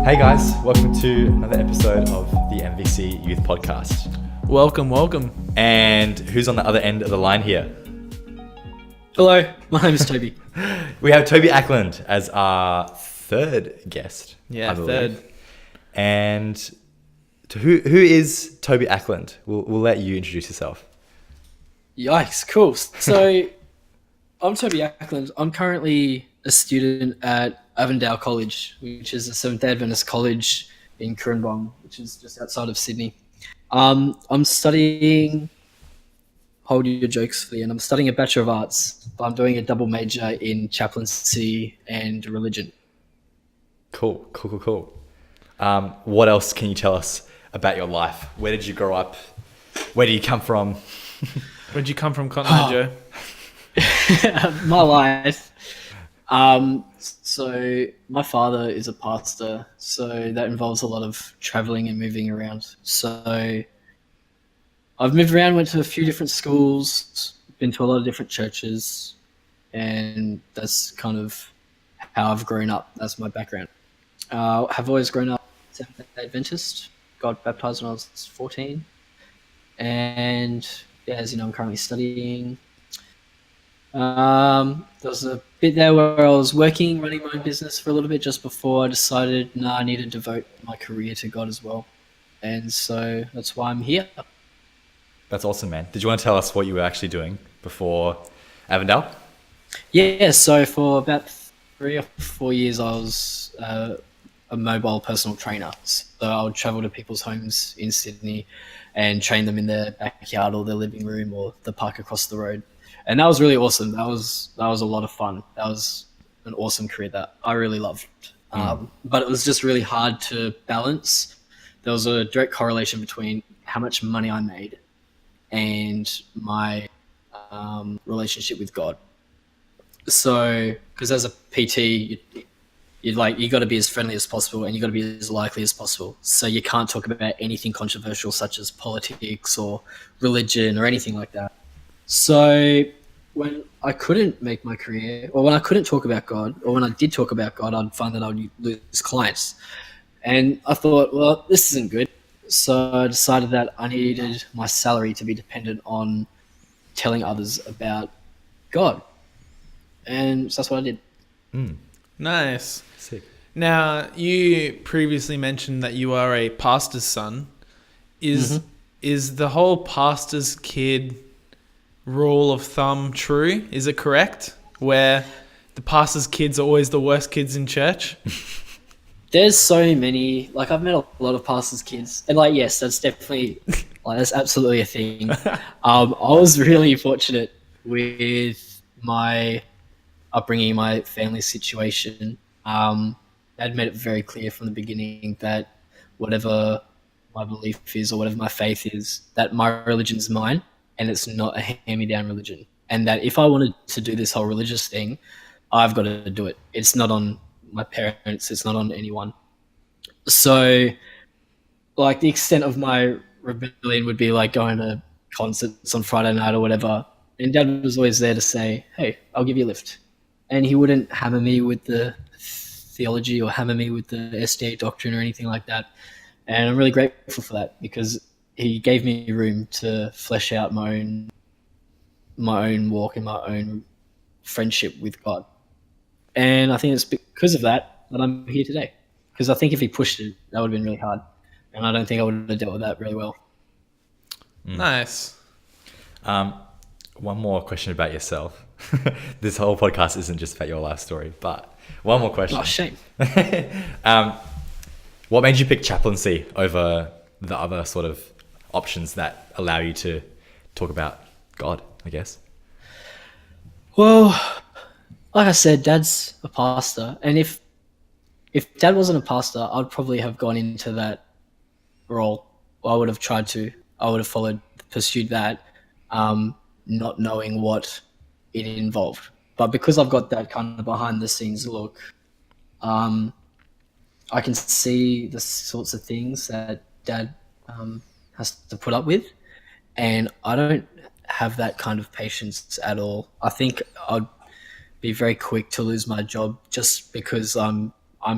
Hey guys, welcome to another episode of the MVC Youth Podcast. Welcome. And who's on the other end of the line here? Hello, my name is Toby. We have Toby Ackland as our third guest. Yeah, I believe. third. And who is Toby Ackland? We'll let you introduce yourself. Yikes, cool. So, I'm Toby Ackland. I'm currently a student at Avondale College, which is a Seventh-day Adventist college in Currumbong, which is just outside of Sydney. I'm studying, hold your jokes for the end, I'm studying a Bachelor of Arts, but I'm doing a double major in chaplaincy and religion. Cool. What else can you tell us about your life? Where did you grow up? Where do you come from? Where'd you come from, Cotton Eye Joe? My life. So my father is a pastor, so that involves a lot of traveling and moving around. So I've moved around, went to a few different schools, been to a lot of different churches, and that's kind of how I've grown up. That's my background. I've always grown up Seventh-day Adventist, got baptized when I was 14, and yeah, as you know, I'm currently studying. There was a bit there where I was running my own business for a little bit just before I decided, I need to devote my career to God as well. And so that's why I'm here. That's awesome, man. Did you want to tell us what you were actually doing before Avondale? Yeah, so for about 3 or 4 years, I was a mobile personal trainer. So I would travel to people's homes in Sydney and train them in their backyard or their living room or the park across the road. And that was really awesome. That was a lot of fun. That was an awesome career that I really loved. But it was just really hard to balance. There was a direct correlation between how much money I made and my relationship with God. So, because as a PT, you got to be as friendly as possible and you got to be as likely as possible. So you can't talk about anything controversial such as politics or religion or anything like that. So when I couldn't make my career, or when I couldn't talk about God, or when I did talk about God, I'd find that I would lose clients. And I thought, well, this isn't good. So I decided that I needed my salary to be dependent on telling others about God. And so that's what I did. Nice. Sick. Now, you previously mentioned that you are a pastor's son. Is the whole pastor's kid rule of thumb true? Is it correct? Where the pastor's kids are always the worst kids in church? There's so many, I've met a lot of pastors' kids, and yes, that's definitely, that's absolutely a thing. I was really fortunate with my upbringing, my family situation. I'd made it very clear from the beginning that whatever my belief is or whatever my faith is, that my religion's mine and it's not a hand-me-down religion. And that if I wanted to do this whole religious thing, I've got to do it. It's not on my parents, it's not on anyone. So, the extent of my rebellion would be going to concerts on Friday night or whatever. And Dad was always there to say, hey, I'll give you a lift. And he wouldn't hammer me with the theology or hammer me with the SDA doctrine or anything like that. And I'm really grateful for that because he gave me room to flesh out my own walk and my own friendship with God. And I think it's because of that I'm here today. Because I think if he pushed it, that would have been really hard. And I don't think I would have dealt with that really well. Nice. One more question about yourself. This whole podcast isn't just about your life story, but one more question. Oh, shame. What made you pick chaplaincy over the other sort of options that allow you to talk about God, I guess? Well, like I said, Dad's a pastor. And if Dad wasn't a pastor, I'd probably have gone into that role. I would have pursued that, not knowing what it involved. But because I've got that kind of behind the scenes look, I can see the sorts of things that Dad has to put up with, and I don't have that kind of patience at all. I think I'd be very quick to lose my job just because I'm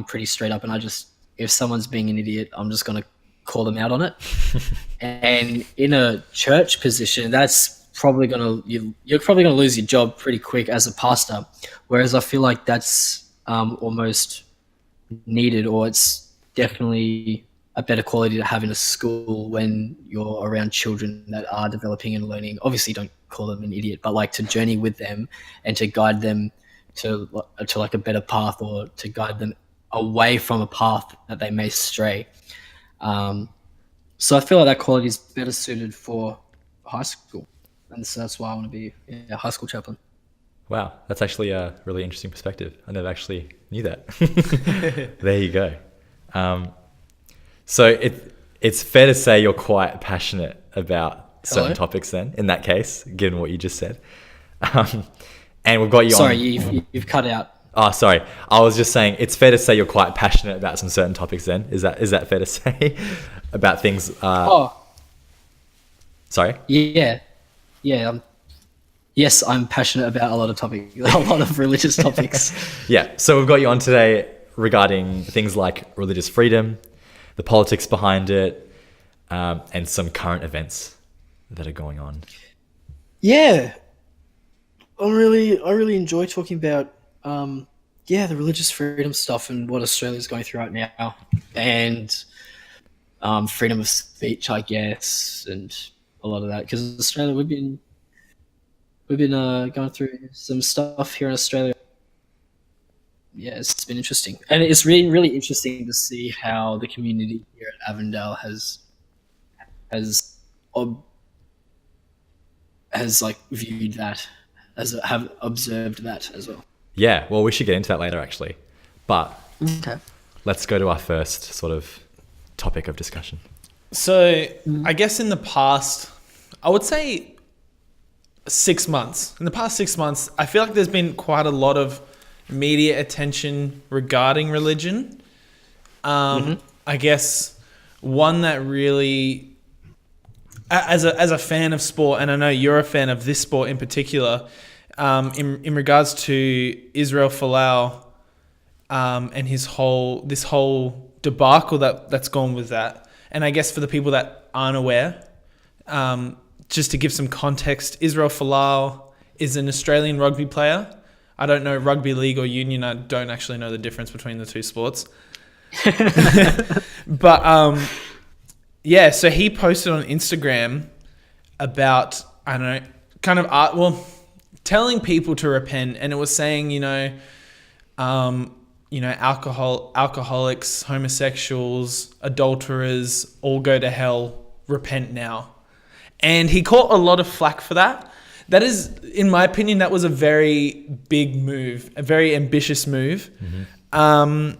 pretty straight up and if someone's being an idiot, I'm just going to call them out on it. And in a church position, that's probably you're probably going to lose your job pretty quick as a pastor. Whereas I feel like that's almost needed, or it's definitely a better quality to have in a school when you're around children that are developing and learning. Obviously, don't call them an idiot, but like to journey with them and to guide them to like a better path, or to guide them away from a path that they may stray. So I feel like that quality is better suited for high school, and so that's why I want to be a high school chaplain. Wow, that's actually a really interesting perspective. I never actually knew that. There you go. So it's fair to say you're quite passionate about certain topics then, in that case, given what you just said. And we've got you Sorry, on... you've cut out. Oh, sorry. I was just saying it's fair to say you're quite passionate about some certain topics then. Is that fair to say? About things... Sorry? Yeah. Yes, I'm passionate about a lot of religious topics. Yeah, so we've got you on today regarding things like religious freedom, the politics behind it, and some current events that are going on. Yeah, I really enjoy talking about the religious freedom stuff and what Australia's going through right now, and freedom of speech, I guess, and a lot of that, because Australia, we've been going through some stuff here in Australia. Yeah, it's been interesting, and it's really interesting to see how the community here at Avondale has like viewed that, have observed that as well. Yeah, well, we should get into that later actually, but Okay. let's go to our first sort of topic of discussion. So I guess in the past, I would say 6 months. In the past 6 months, I feel like there's been quite a lot of media attention regarding religion. I guess one that really, as a fan of sport, and I know you're a fan of this sport in particular, in regards to Israel Folau, and this whole debacle that's gone with that. And I guess for the people that aren't aware, just to give some context, Israel Folau is an Australian rugby player. I don't know rugby league or union. I don't actually know the difference between the two sports. But so he posted on Instagram about, I don't know, kind of telling people to repent, and it was saying, alcoholics, homosexuals, adulterers, all go to hell, repent now. And he caught a lot of flack for that. That is, in my opinion, that was a very big move, a very ambitious move. And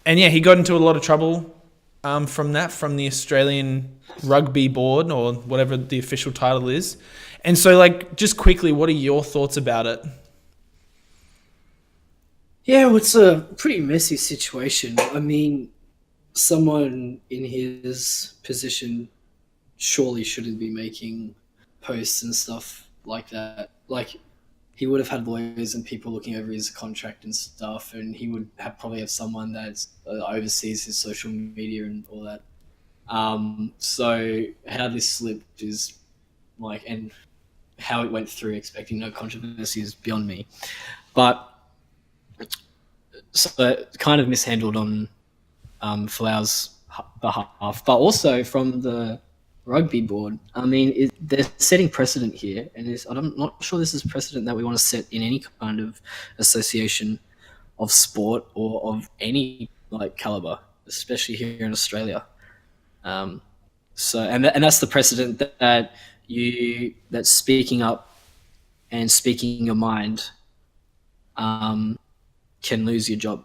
yeah, he got into a lot of trouble from the Australian Rugby Board, or whatever the official title is. And so, like, just quickly, what are your thoughts about it? Yeah, well, it's a pretty messy situation. I mean, someone in his position surely shouldn't be making posts and stuff like that. Like, he would have had lawyers and people looking over his contract and stuff, and he would probably have someone that oversees his social media and all that. So how this slipped is like, and how it went through expecting no controversy is beyond me. But so kind of mishandled on Folau's behalf, but also from the rugby board. I mean, they're setting precedent here, and I'm not sure this is precedent that we want to set in any kind of association of sport or of any like caliber, especially here in Australia. So that's the precedent that speaking up and speaking your mind can lose your job.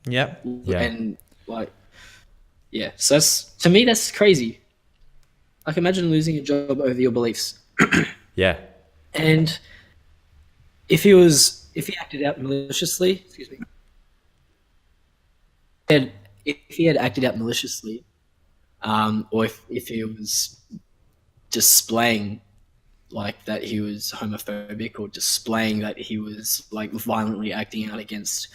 Yep. Yeah. And so to me that's crazy. Like, imagine losing your job over your beliefs. Yeah. And if he acted out maliciously, and if he had acted out maliciously, or if he was displaying like that he was homophobic, or displaying that he was like violently acting out against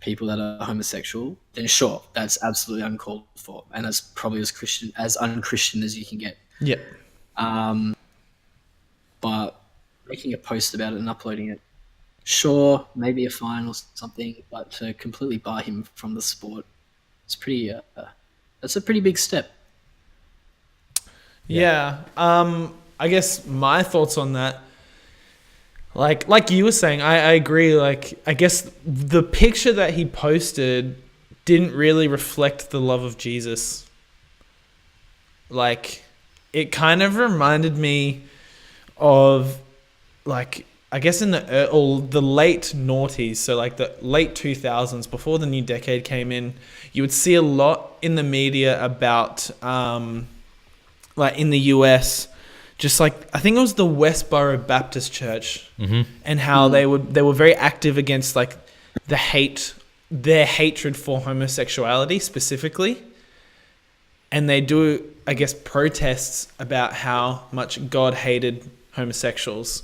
people that are homosexual, then sure, that's absolutely uncalled for, and that's probably as unchristian as you can get. Yeah. But making a post about it and uploading it, sure, maybe a fine or something, but to completely bar him from the sport, it's pretty. That's a pretty big step. Yeah. I guess my thoughts on that, like you were saying, I agree. Like, I guess the picture that he posted didn't really reflect the love of Jesus. Like, it kind of reminded me of, like, I guess in the late noughties, so like the late 2000s, before the new decade came in, you would see a lot in the media about, like in the US, just like, I think it was the Westboro Baptist Church, and how they were very active against like their hatred for homosexuality specifically. And they do, I guess, protests about how much God hated homosexuals.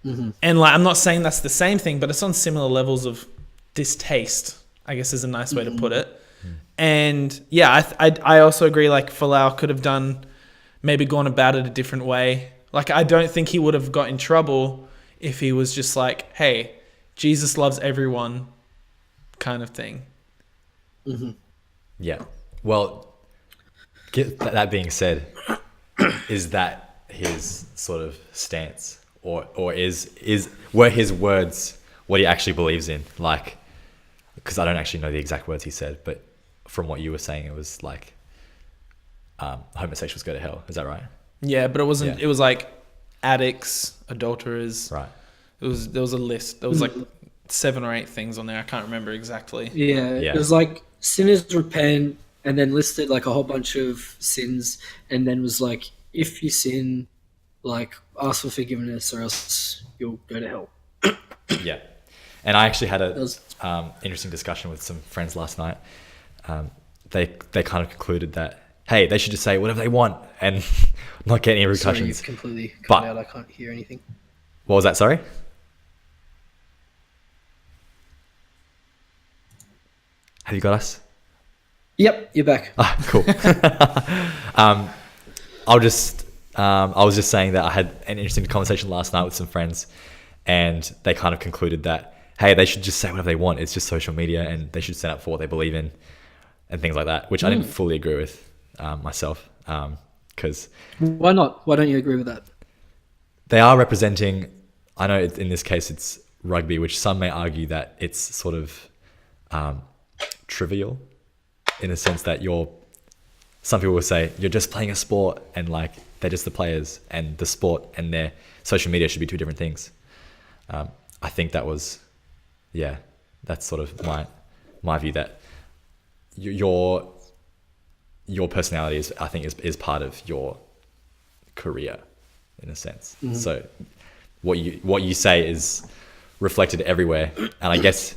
And like, I'm not saying that's the same thing, but it's on similar levels of distaste, I guess is a nice way to put it. And yeah, I also agree, like Falau could have maybe gone about it a different way. Like, I don't think he would have got in trouble if he was just like, hey, Jesus loves everyone kind of thing. Yeah. Well, that being said, is that his sort of stance, or were his words what he actually believes in? Like, because I don't actually know the exact words he said, but from what you were saying, it was like homosexuals go to hell. Is that right? Yeah, but it wasn't. Yeah. It was like addicts, adulterers. Right. There was a list. There was like 7 or 8 things on there. I can't remember exactly. Yeah, it was like sinners repent, and then listed like a whole bunch of sins, and then was like, if you sin, like, ask for forgiveness or else you'll go to hell. Yeah. And I actually had a interesting discussion with some friends last night. They kind of concluded that, hey, they should just say whatever they want and not get any repercussions. Sorry, completely cut out. I can't hear anything. What was that? Sorry? Have you got us? Yep, you're back. Ah, cool. I was just saying that I had an interesting conversation last night with some friends, and they kind of concluded that, hey, they should just say whatever they want. It's just social media, and they should stand up for what they believe in and things like that, which I didn't fully agree with myself. Because why not? Why don't you agree with that? they are representing, I know in this case it's rugby, which some may argue that it's sort of trivial in the sense that some people will say you're just playing a sport and like they're just the players, and the sport and their social media should be 2 different things. I think that's sort of my view, that your personality is part of your career in a sense. Mm-hmm. So what you say is reflected everywhere. And I guess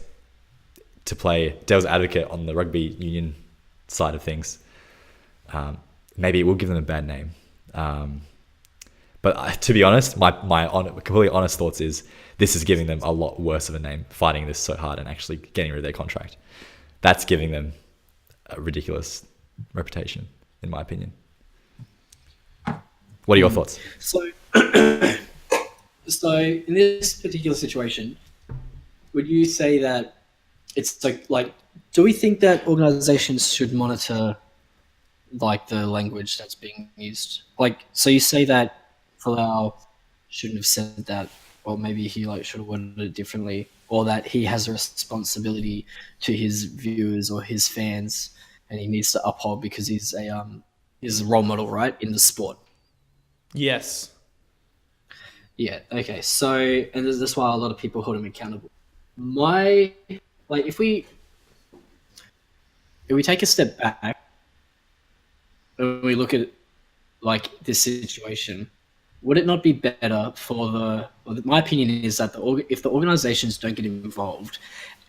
to play devil's advocate on the rugby union side of things, maybe it will give them a bad name. But to be honest, my completely honest thoughts is this is giving them a lot worse of a name, fighting this so hard and actually getting rid of their contract. That's giving them a ridiculous reputation, in my opinion. What are your thoughts? So in this particular situation, would you say that it's like do we think that organizations should monitor like the language that's being used? Like, so you say that Falau shouldn't have said that, or maybe he like should have worded it differently, or that he has a responsibility to his viewers or his fans, and he needs to uphold because he's a role model, right, in the sport. Yes. Yeah. Okay. So, and that's why a lot of people hold him accountable. If we take a step back and we look at like this situation, would it not be better my opinion is that if the organizations don't get involved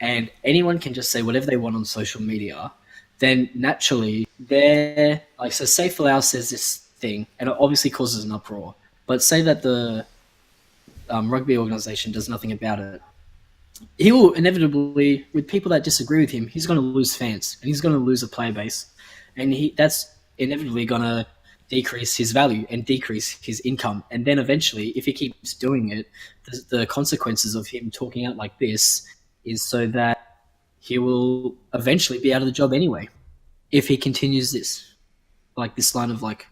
and anyone can just say whatever they want on social media, then naturally say Falau says this thing and it obviously causes an uproar, but say that the rugby organization does nothing about it, he will inevitably, with people that disagree with him, he's going to lose fans and he's going to lose a player base, and that's inevitably going to decrease his value and decrease his income. And then eventually, if he keeps doing it, the consequences of him talking out like this is so that he will eventually be out of the job anyway if he continues this, like this line of like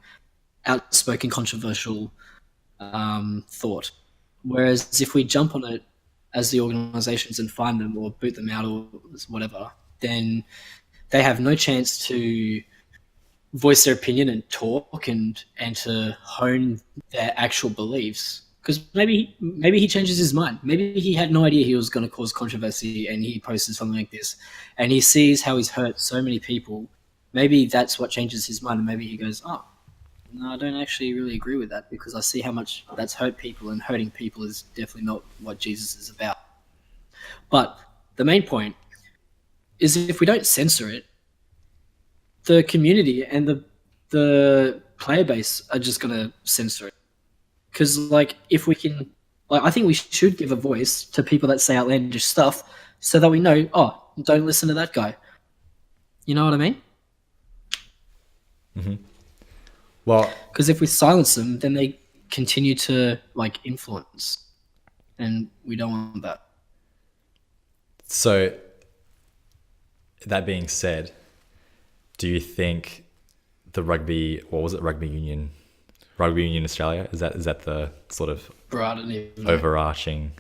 outspoken, controversial thought. Whereas if we jump on it as the organizations and find them or boot them out or whatever, then they have no chance to voice their opinion and talk and to hone their actual beliefs. Because maybe he changes his mind. Maybe he had no idea he was going to cause controversy, and he posted something like this, and he sees how he's hurt so many people. Maybe that's what changes his mind, and maybe he goes, "Oh, no, I don't actually really agree with that because I see how much that's hurt people, and hurting people is definitely not what Jesus is about." But the main point is, if we don't censor it, the community and the player base are just going to censor it. Because, like, if we can, like, I think we should give a voice to people that say outlandish stuff so that we know, oh, don't listen to that guy. You know what I mean? Mm-hmm. Well, because if we silence them, then they continue to, like, influence. And we don't want that. So, that being said, do you think the rugby union Australia, is that the sort of overarching?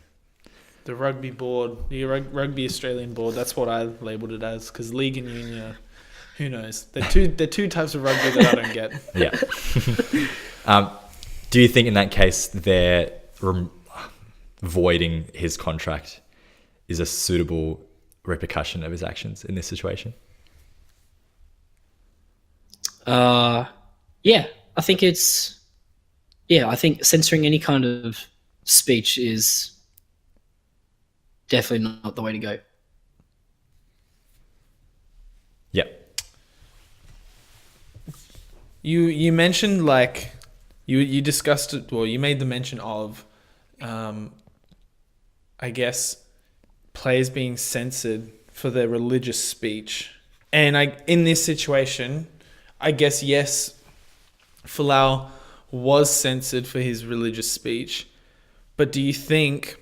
The rugby board, the rugby Australian board. That's what I labelled it as. Because league and union, who knows? They're two types of rugby that I don't get. Yeah. Do you think in that case they're voiding his contract is a suitable repercussion of his actions in this situation? Yeah, I think I think censoring any kind of speech is definitely not the way to go. Yeah. You mentioned, like, you discussed it, well, you made the mention of, I guess, players being censored for their religious speech. And in this situation, I guess, yes, Folau was censored for his religious speech, but do you think,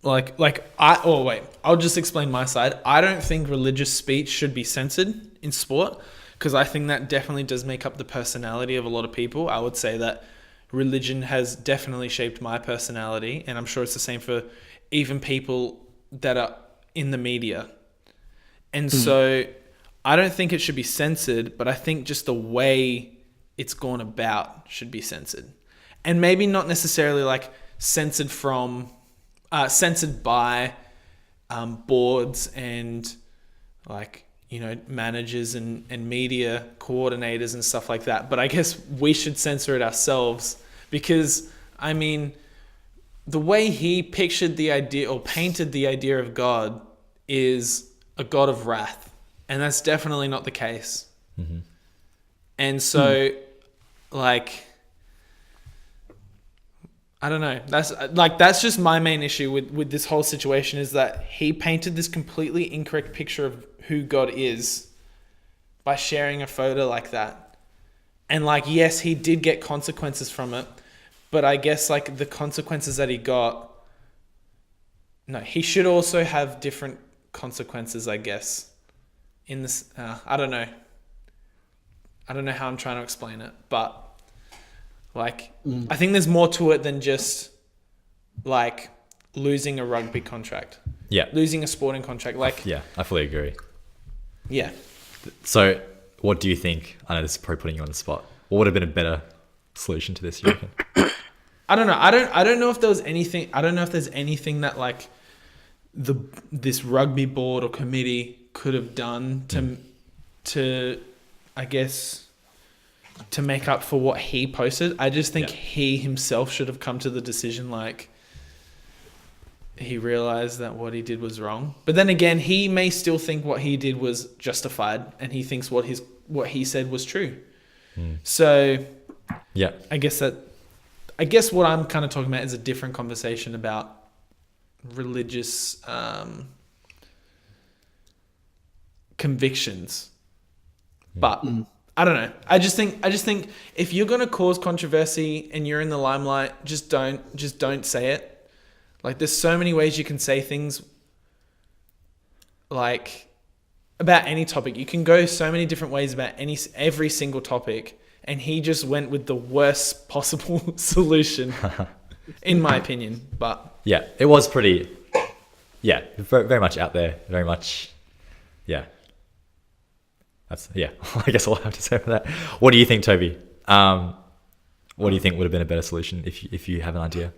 I'll just explain my side. I don't think religious speech should be censored in sport, because I think that definitely does make up the personality of a lot of people. I would say that religion has definitely shaped my personality, and I'm sure it's the same for even people that are in the media. And so I don't think it should be censored, but I think just the way it's gone about should be censored. And maybe not necessarily like censored by boards and, like, you know, managers and media coordinators and stuff like that. But I guess we should censor it ourselves, because, I mean, the way he pictured the idea or painted the idea of God is a God of wrath. And that's definitely not the case. Mm-hmm. And so, like, I don't know. That's just my main issue with this whole situation, is that he painted this completely incorrect picture of who God is by sharing a photo like that. And, like, yes, he did get consequences from it, but I guess, like, the consequences that he got, no, he should also have different consequences, I guess. In this, I don't know how I'm trying to explain it, but, like, I think there's more to it than just, like, losing a rugby contract. Yeah. Losing a sporting contract. Like, yeah, I fully agree. Yeah. So what do you think? I know this is probably putting you on the spot. What would have been a better solution to this, you reckon? I don't know. I don't know if there was anything. I don't know if there's anything that, like, this rugby board or committee could have done to I guess, to make up for what he posted. I just think he himself should have come to the decision, like, he realized that what he did was wrong. But then again, he may still think what he did was justified, and he thinks what he said was true. So I guess what I'm kind of talking about is a different conversation about, religious convictions. But I don't know. I just think if you're gonna cause controversy and you're in the limelight, just don't say it. Like, there's so many ways you can say things. Like, about any topic, you can go so many different ways about every single topic, and he just went with the worst possible solution, in my opinion. But yeah, it was pretty. Yeah, very, very much out there. Very much. Yeah. That's I guess all I have to say about that. What do you think, Toby? What do you think would have been a better solution if you have an idea?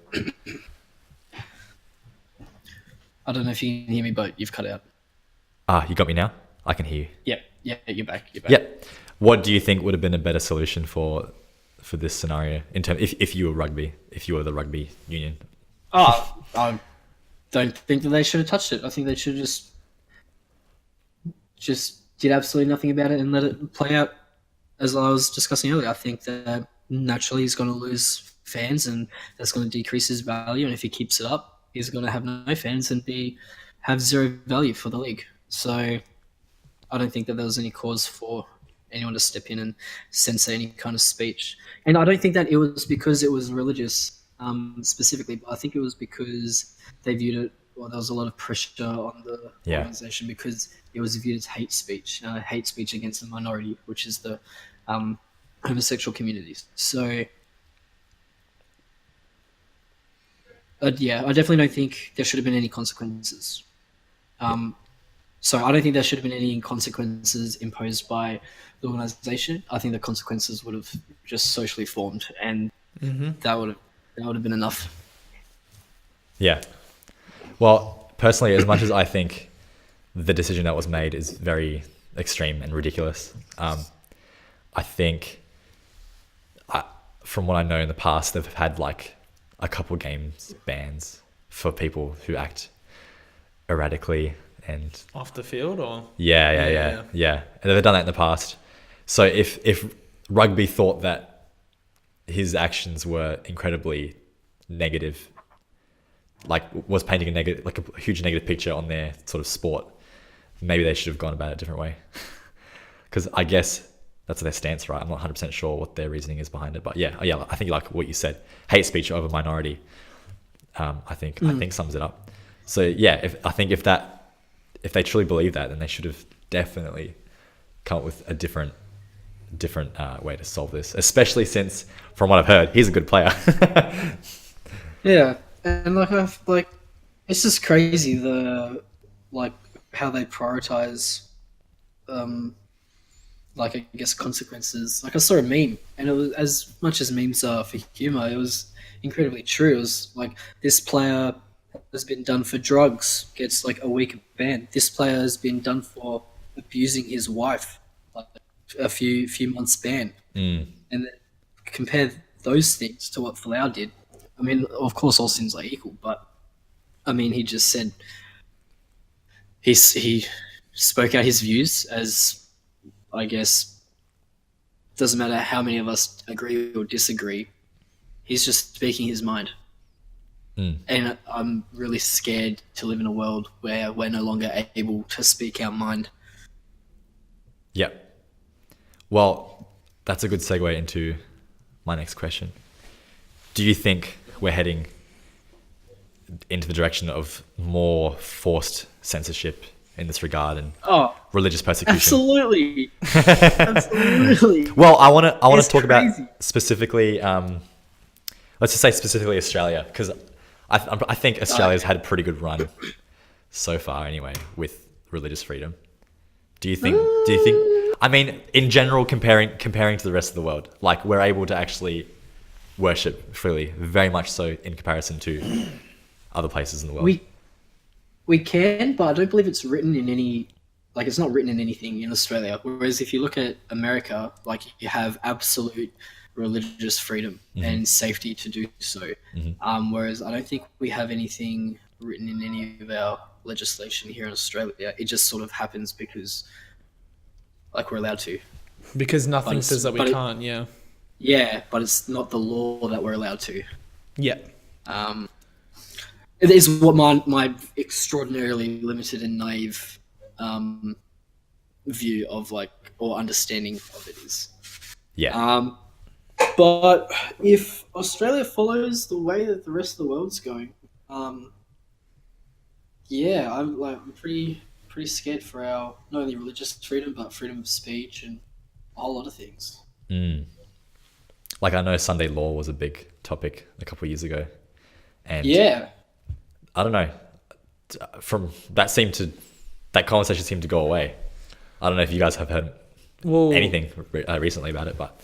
I don't know if you can hear me, but you've cut out. You got me now? I can hear you. Yeah, you're back. Yep. What do you think would have been a better solution for this scenario in terms if you were the rugby union? I don't think that they should have touched it. I think they should have just did absolutely nothing about it and let it play out. As I was discussing earlier, I think that naturally he's going to lose fans and that's going to decrease his value. And if he keeps it up, he's going to have no fans and have zero value for the league. So I don't think that there was any cause for anyone to step in and censor any kind of speech. And I don't think that it was because it was religious specifically, but I think it was because they viewed it, well, there was a lot of pressure on the organization because it was viewed as hate speech against a minority, which is the homosexual communities. So, I definitely don't think there should have been any consequences. So I don't think there should have been any consequences imposed by the organization. I think the consequences would have just socially formed, and that would have been enough. Yeah. Well, personally, as much as I think the decision that was made is very extreme and ridiculous, I think, from what I know in the past, they've had like a couple games bans for people who act erratically and off the field, or yeah. And they've done that in the past. So if rugby thought that his actions were incredibly negative, like was painting a huge negative picture on their sort of sport, maybe they should have gone about it a different way. Because I guess that's their stance, right? I'm not 100% sure what their reasoning is behind it, but yeah, I think like what you said, hate speech over minority, I think sums it up. So yeah, if they truly believe that, then they should have definitely come up with a different way to solve this, especially since, from what I've heard, he's a good player. Yeah, and it's just crazy how they prioritize, I guess consequences. Like, I saw a meme, and it was, as much as memes are for humor, it was incredibly true. It was like, this player has been done for drugs, gets like a week ban. This player has been done for abusing his wife, like a few months ban. And then compare those things to what Falau did. I mean, of course, all sins are equal, but I mean, he just said he spoke out his views, as I guess doesn't matter how many of us agree or disagree. He's just speaking his mind. And I'm really scared to live in a world where we're no longer able to speak our mind. Yeah. Well, that's a good segue into my next question. Do you think we're heading into the direction of more forced censorship in this regard and religious persecution? Absolutely. Absolutely. Well, I want to talk about specifically, let's just say specifically Australia, because I think Australia's had a pretty good run so far anyway with religious freedom. Do you think, I mean, in general, comparing to the rest of the world, like, we're able to actually worship freely, very much so in comparison to other places in the world. We can, but I don't believe it's written in any, it's not written in anything in Australia. Whereas if you look at America, you have absolute religious freedom and safety to do so. Whereas I don't think we have anything written in any of our legislation here in Australia. It just sort of happens because we're allowed to. Because nothing says that we can't, Yeah, but it's not the law that we're allowed to. Yeah. It is what my extraordinarily limited and naive view of or understanding of it is. Yeah. But if Australia follows the way that the rest of the world's going, yeah, I'm pretty scared for our not only religious freedom but freedom of speech and a whole lot of things. Like I know Sunday law was a big topic a couple of years ago, and Yeah. I don't know. From that conversation seemed to go away. I don't know if you guys have heard anything recently about it, but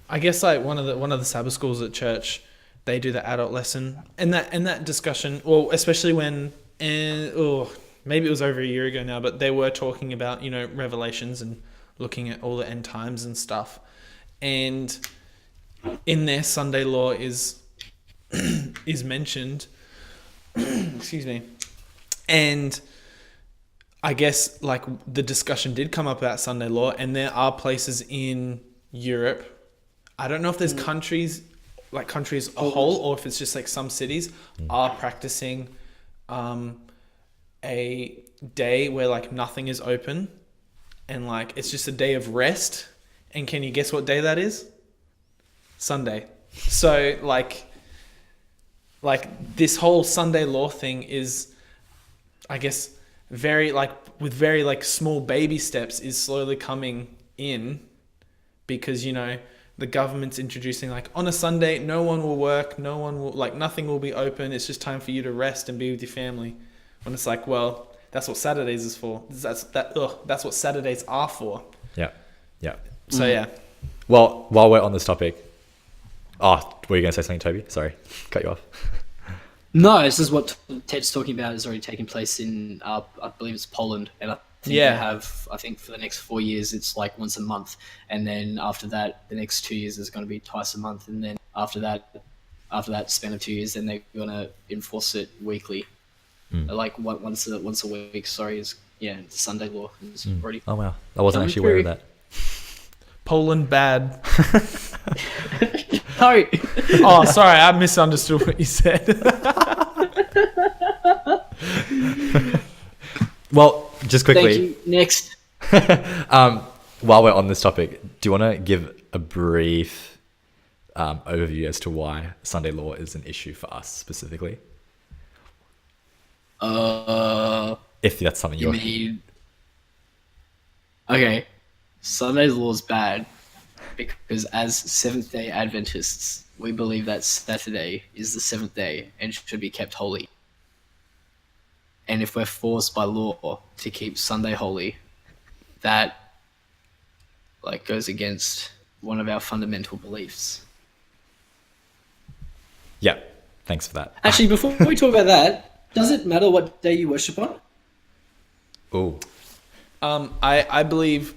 I guess like one of the Sabbath schools at church, they do the adult lesson, and that discussion. Well, especially when maybe it was over a year ago now, but they were talking about Revelations and looking at all the end times and stuff, and in there Sunday law is mentioned. Excuse me, and I guess like the discussion did come up about Sunday law, and there are places in Europe. I don't know if there's countries a whole, or if it's just like some cities are practicing a day where like nothing is open, and like it's just a day of rest. And can you guess what day that is? Sunday. So like this whole Sunday law thing is, I guess, very small baby steps is slowly coming in, because the government's introducing like on a Sunday no one will work, nothing will be open, it's just time for you to rest and be with your family. When it's like, well, that's what Saturdays is for. That's what Saturdays are for. yeah. So yeah. Well, while we're on this topic, were you going to say something, Toby? Sorry, cut you off. No, this is what Ted's talking about is already taking place in, I believe it's Poland, and I think they have, I think for the next 4 years it's like once a month, and then after that, the next 2 years is going to be twice a month, and then after that span of 2 years, then they're going to enforce it weekly, like once a week. Sorry, it's Sunday law. It's already. Oh wow, I wasn't actually aware of that. Poland bad. No. Oh, sorry, I misunderstood what you said. Well, just quickly. Thank you. Next. While we're on this topic, do you want to give a brief overview as to why Sunday law is an issue for us specifically? If that's something you mean. Okay, Sunday's law is bad because as Seventh-day Adventists, we believe that Saturday is the seventh day and should be kept holy. And if we're forced by law to keep Sunday holy, that goes against one of our fundamental beliefs. Yeah, thanks for that. Actually, before we talk about that, does it matter what day you worship on? Oh. I believe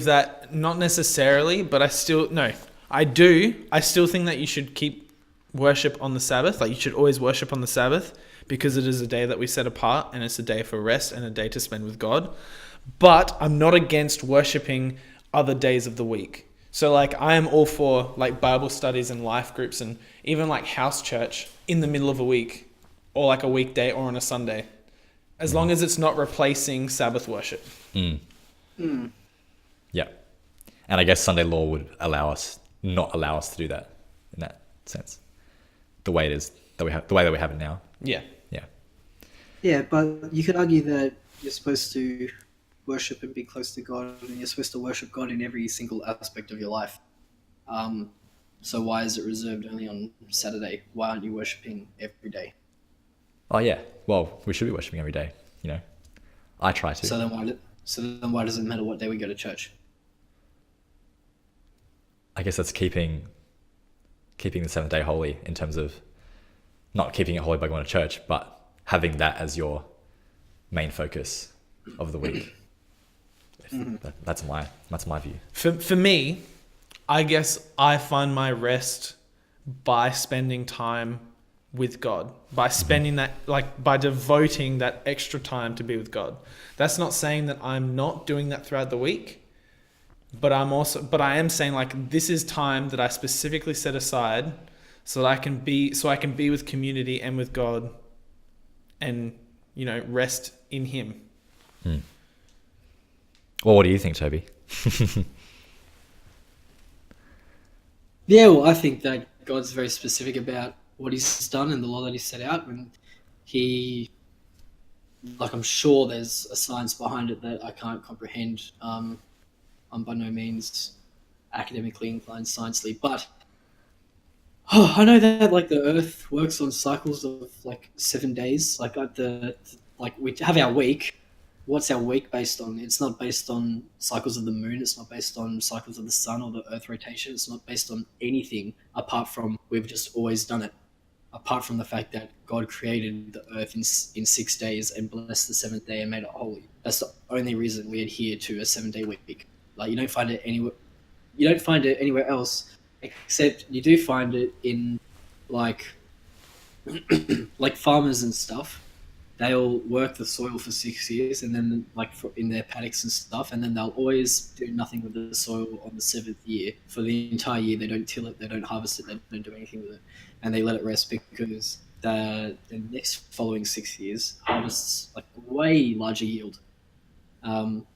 that not necessarily, but I still think that you should keep worship on the Sabbath. Like you should always worship on the Sabbath because it is a day that we set apart and it's a day for rest and a day to spend with God. But I'm not against worshiping other days of the week. So I am all for Bible studies and life groups and even house church in the middle of a week or a weekday or on a Sunday, as long as it's not replacing Sabbath worship. Yeah. And I guess Sunday law would not allow us to do that in that sense. The way that we have it now. Yeah. Yeah. Yeah, but you could argue that you're supposed to worship and be close to God, and you're supposed to worship God in every single aspect of your life. So why is it reserved only on Saturday? Why aren't you worshiping every day? Oh yeah. Well, we should be worshiping every day. I try to. So then why does it matter what day we go to church? I guess that's keeping the seventh day holy in terms of not keeping it holy by going to church, but having that as your main focus of the week. That's my view. For me, I guess I find my rest by spending time with God, by spending that, by devoting that extra time to be with God. That's not saying that I'm not doing that throughout the week, but I am saying this is time that I specifically set aside so that I can be with community and with God, and rest in Him. Well, what do you think, Toby? Yeah, well, I think that God's very specific about what He's done and the law that He set out, and He, like, I'm sure there's a science behind it that I can't comprehend. I'm by no means academically inclined sciencely, but I know that like the Earth works on cycles of like 7 days. Like we have our week. What's our week based on? It's not based on cycles of the moon. It's not based on cycles of the sun or the Earth rotation. It's not based on anything apart from we've just always done it. Apart from the fact that God created the Earth in 6 days and blessed the seventh day and made it holy. That's the only reason we adhere to a 7-day week. Like you don't find it anywhere. You don't find it anywhere else, except you do find it in like like farmers and stuff. They'll work the soil for 6 years, and then in their paddocks and stuff, and then they'll always do nothing with the soil on the 7th year. For the entire year, they don't till it, they don't harvest it, they don't do anything with it, and they let it rest because the next following 6 years harvests like way larger yield, and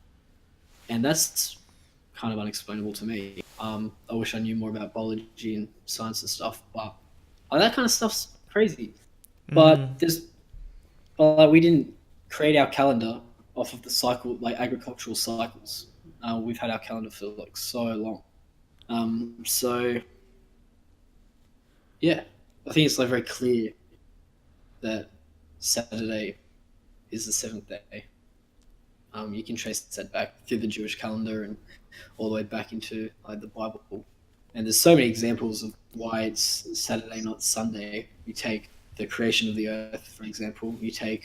that's kind of unexplainable to me. I wish I knew more about biology and science and stuff, but that kind of stuff's crazy. But we didn't create our calendar off of the cycle, like agricultural cycles. We've had our calendar for like so long. So yeah, I think it's like very clear that Saturday is the 7th day. You can trace that back through the Jewish calendar and all the way back into like the Bible. And there's so many examples of why it's Saturday, not Sunday. You take the creation of the earth, for example. You take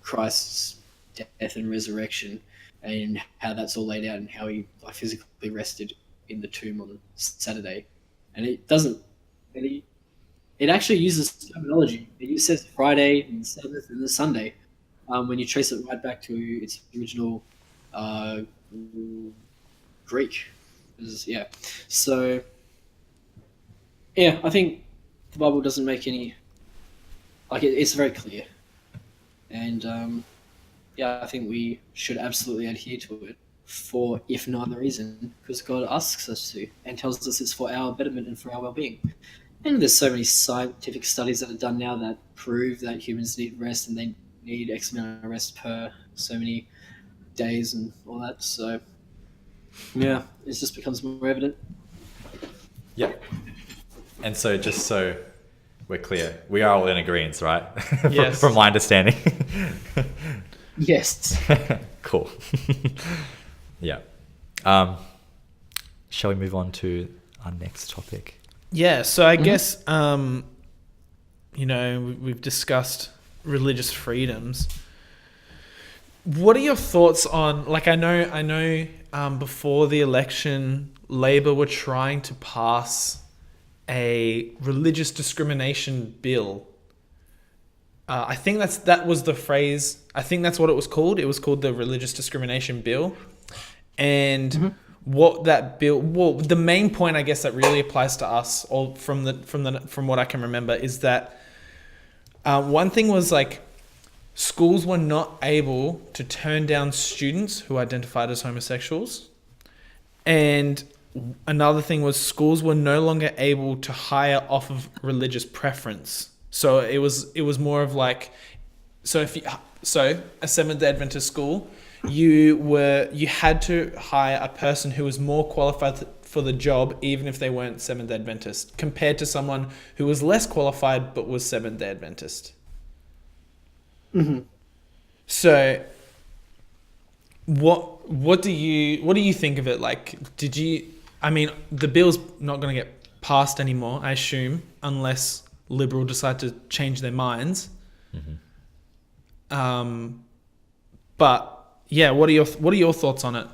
Christ's death and resurrection and how that's all laid out and how he physically rested in the tomb on Saturday. And it doesn't... It actually uses terminology. It says Friday and Sabbath and the Sunday. When you trace it right back to its original Greek. Yeah. So, yeah, I think the Bible doesn't make any... it's very clear. And, I think we should absolutely adhere to it for, if no other reason, because God asks us to and tells us it's for our betterment and for our well-being. And there's so many scientific studies that are done now that prove that humans need rest and they need X amount of rest per so many days and all that. So, yeah, it just becomes more evident. Yeah. And so just so we're clear, we are all in agreement, right? Yes. From my understanding. Yes. Cool. Yeah. Shall we move on to our next topic? Yeah, so I guess, we've discussed religious freedoms. What are your thoughts on, I know before the election, Labor were trying to pass a religious discrimination bill. I think that was the phrase. I think that's what it was called. It was called the Religious Discrimination Bill. And what that bill, the main point I guess that really applies to us, or from what I can remember, is that one thing was schools were not able to turn down students who identified as homosexuals, and another thing was schools were no longer able to hire off of religious preference. So it was more of a Seventh-day Adventist school, you had to hire a person who was more qualified for the job, even if they weren't Seventh-day Adventist, compared to someone who was less qualified but was Seventh-day Adventist. Mm-hmm. So, what do you think of it? The bill's not going to get passed anymore, I assume, unless Liberal decide to change their minds. Mm-hmm. But yeah, what are your thoughts on it?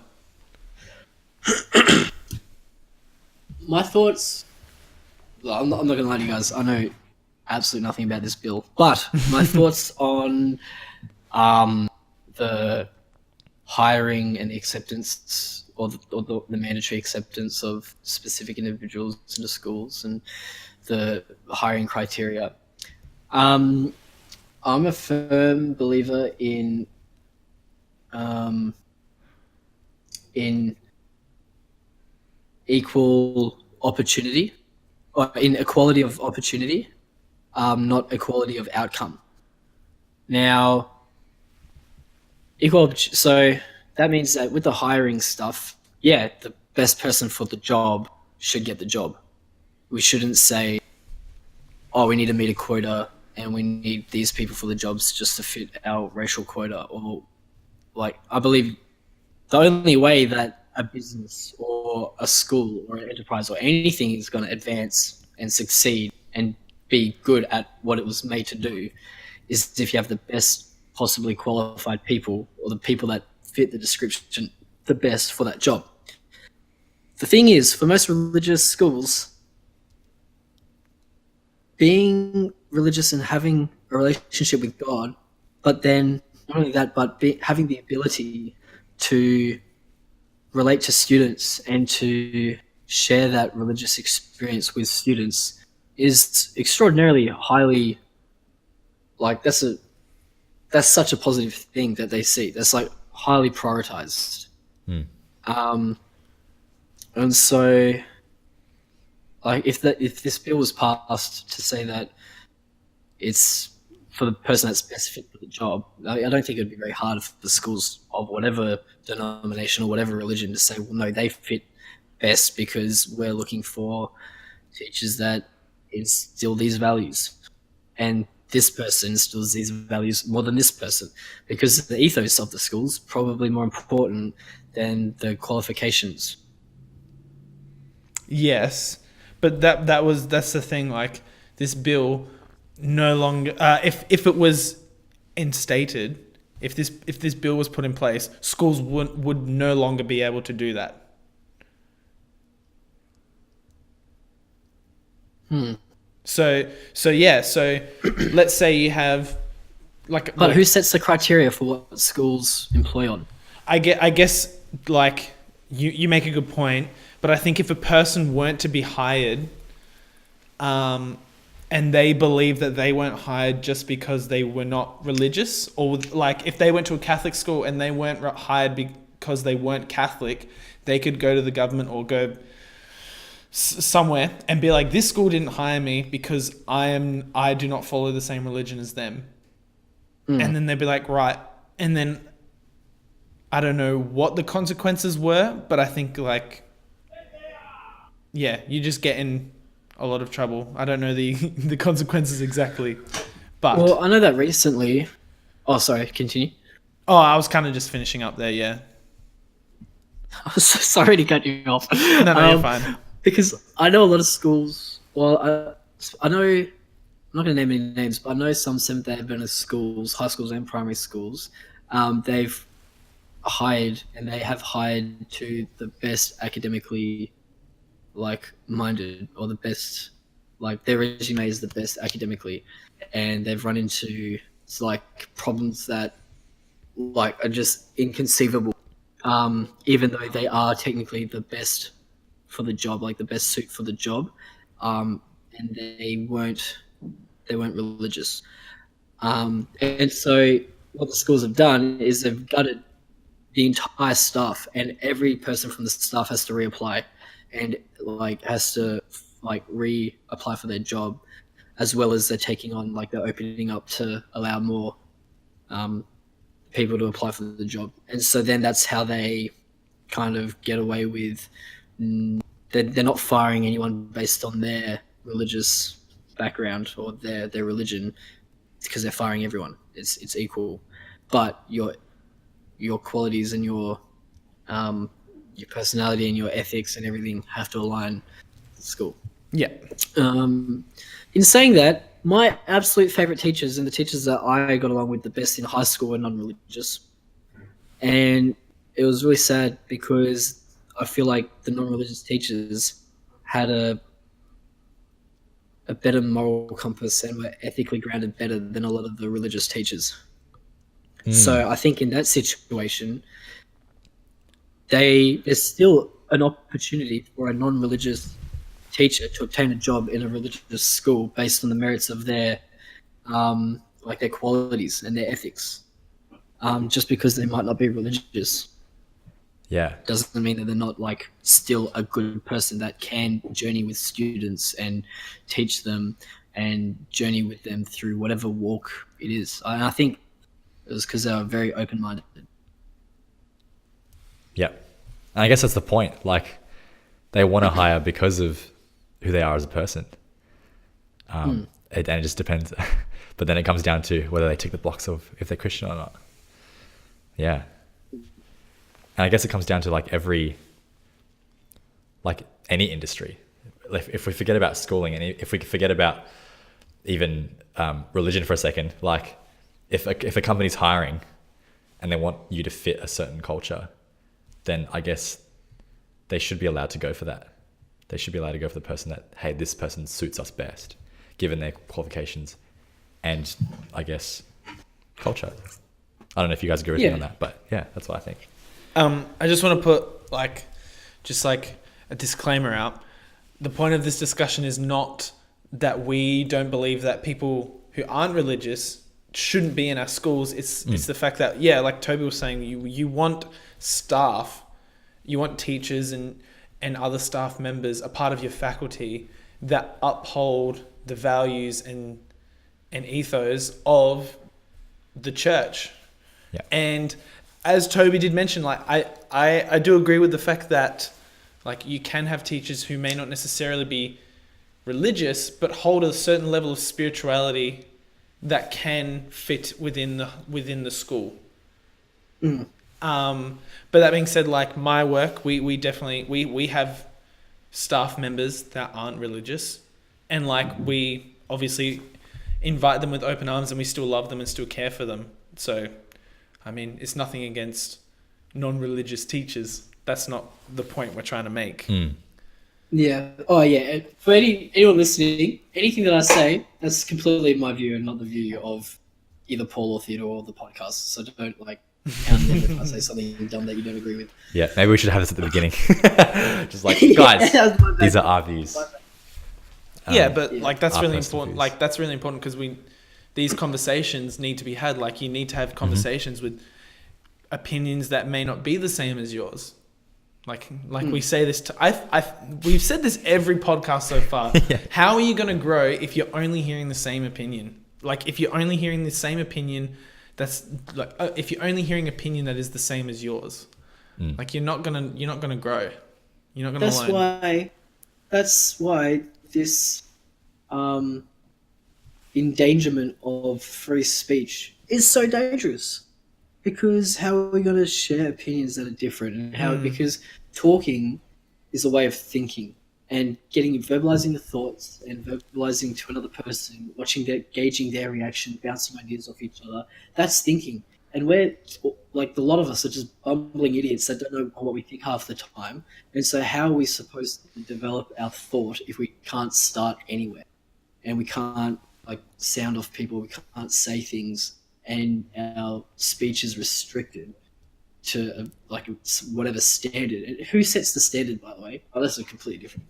My thoughts. Well, I'm not going to lie to you guys. I know absolutely nothing about this bill, but my thoughts on the hiring and acceptance, or the mandatory acceptance of specific individuals into schools and the hiring criteria. I'm a firm believer in equal opportunity, or in equality of opportunity, not equality of outcome. Now, so that means that with the hiring stuff, yeah, the best person for the job should get the job. We shouldn't say, oh, we need to meet a quota and we need these people for the jobs just to fit our racial quota. Or, like, I believe the only way that a business or a school or an enterprise or anything is going to advance and succeed and be good at what it was made to do is if you have the best possibly qualified people, or the people that fit the description the best for that job. The thing is, for most religious schools, being religious and having a relationship with God, but then not only that, but having the ability to relate to students and to share that religious experience with students is extraordinarily highly, like, that's such a positive thing that they see. That's like highly prioritized. And so, like, if this bill was passed to say that it's for the person that's best fit for the job, I don't think it'd be very hard for the schools of whatever denomination or whatever religion to say, well, no, they fit best because we're looking for teachers that instill these values, and this person instills these values more than this person, because the ethos of the school's probably more important than the qualifications. Yes, but that's the thing. Like, this bill no longer, if it was instated, if this bill was put in place, schools would no longer be able to do that. So let's say you have But who sets the criteria for what schools employ on? I guess like you make a good point, but I think if a person weren't to be hired, and they believe that they weren't hired just because they were not religious, or like if they went to a Catholic school and they weren't hired because they weren't Catholic, they could go to the government or go somewhere and be like, this school didn't hire me because I do not follow the same religion as them. And then they'd be like, right. And then I don't know what the consequences were, but I think like, yeah, you just get in a lot of trouble. I don't know the consequences exactly, but Well, I know that recently. Oh, sorry, continue. oh, I was kind of just finishing up there. Yeah. I'm so sorry to cut you off. No, you're fine. Because I know a lot of schools. Well, I know. I'm not going to name any names, but I know some Seventh-day Adventist schools, high schools and primary schools. They've hired to the best academically, like, minded, or the best, like, their resume is the best academically, and they've run into like problems that like are just inconceivable. Even though they are technically the best for the job, like the best suit for the job, and they weren't religious. And so what the schools have done is they've gutted the entire staff, and every person from the staff has to reapply and like has to like reapply for their job, as well as they're taking on, like, they're opening up to allow more people to apply for the job. And so then that's how they kind of get away with, they're not firing anyone based on their religious background or their religion, because they're firing everyone. It's equal, but your qualities and your personality and your ethics and everything have to align with the school. Yeah. In saying that, my absolute favorite teachers and the teachers that I got along with the best in high school were non-religious, and it was really sad because I feel like the non-religious teachers had a better moral compass and were ethically grounded better than a lot of the religious teachers. So I think in that situation, there's still an opportunity for a non-religious teacher to obtain a job in a religious school based on the merits of their like their qualities and their ethics. Just because they might not be religious Yeah. doesn't mean that they're not like still a good person that can journey with students and teach them and journey with them through whatever walk it is. I think it was because they were very open-minded. Yeah. And I guess that's the point. Like, they want to hire because of who they are as a person. And it just depends. But then it comes down to whether they tick the box of if they're Christian or not. Yeah. And I guess it comes down to like any industry. If we forget about schooling and if we forget about even religion for a second, like if a company's hiring and they want you to fit a certain culture, then I guess they should be allowed to go for that. They should be allowed to go for the person that, hey, this person suits us best, given their qualifications and I guess culture. I don't know if you guys agree with me on that, but yeah, that's what I think. I just want to put just a disclaimer out. The point of this discussion is not that we don't believe that people who aren't religious shouldn't be in our schools. It's the fact that, yeah, like Toby was saying, you want staff, you want teachers and other staff members, a part of your faculty that uphold the values and ethos of the church. Yeah. And as Toby did mention, like I do agree with the fact that like you can have teachers who may not necessarily be religious, but hold a certain level of spirituality that can fit within the school. But that being said, like my work, we definitely have staff members that aren't religious, and like we obviously invite them with open arms, and we still love them and still care for them. So, I mean, it's nothing against non-religious teachers. That's not the point we're trying to make. Yeah. Oh yeah. For anyone listening, anything that I say, that's completely my view and not the view of either Paul or Theodore or the podcast. So don't like pound them if I say something dumb that you don't agree with. Yeah, maybe we should have this at the beginning. Just like, guys, these are our views. Yeah, but like that's our really personal important. views. Like that's really important because these conversations need to be had. Like you need to have conversations with opinions that may not be the same as yours. Like we say this. We've said this every podcast so far. Yeah. How are you going to grow if you're only hearing the same opinion? Like if you're only hearing the same opinion, that's like if you're only hearing opinion that is the same as yours, like you're not gonna grow. You're not gonna learn. That's why this endangerment of free speech is so dangerous. Because how are we going to share opinions that are different? And because talking is a way of thinking and verbalizing the thoughts and verbalizing to another person, gauging their reaction, bouncing ideas off each other. That's thinking. And we're like a lot of us are just bumbling idiots that don't know what we think half the time. And so how are we supposed to develop our thought if we can't start anywhere? And we can't like sound off people, we can't say things, and our speech is restricted to whatever standard. And who sets the standard, by the way? Oh, that's a completely different.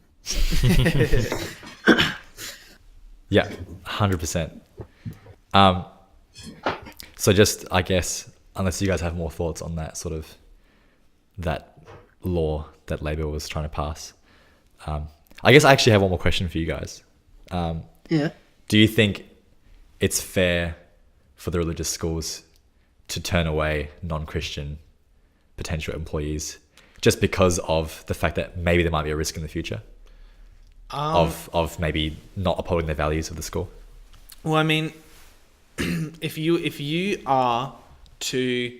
Yeah, 100%. So just, I guess, unless you guys have more thoughts on that sort of that law that Labour was trying to pass, I guess I actually have one more question for you guys. Yeah. Do you think it's fair for the religious schools to turn away non-Christian potential employees just because of the fact that maybe there might be a risk in the future of maybe not upholding the values of the school? Well, I mean, if you are to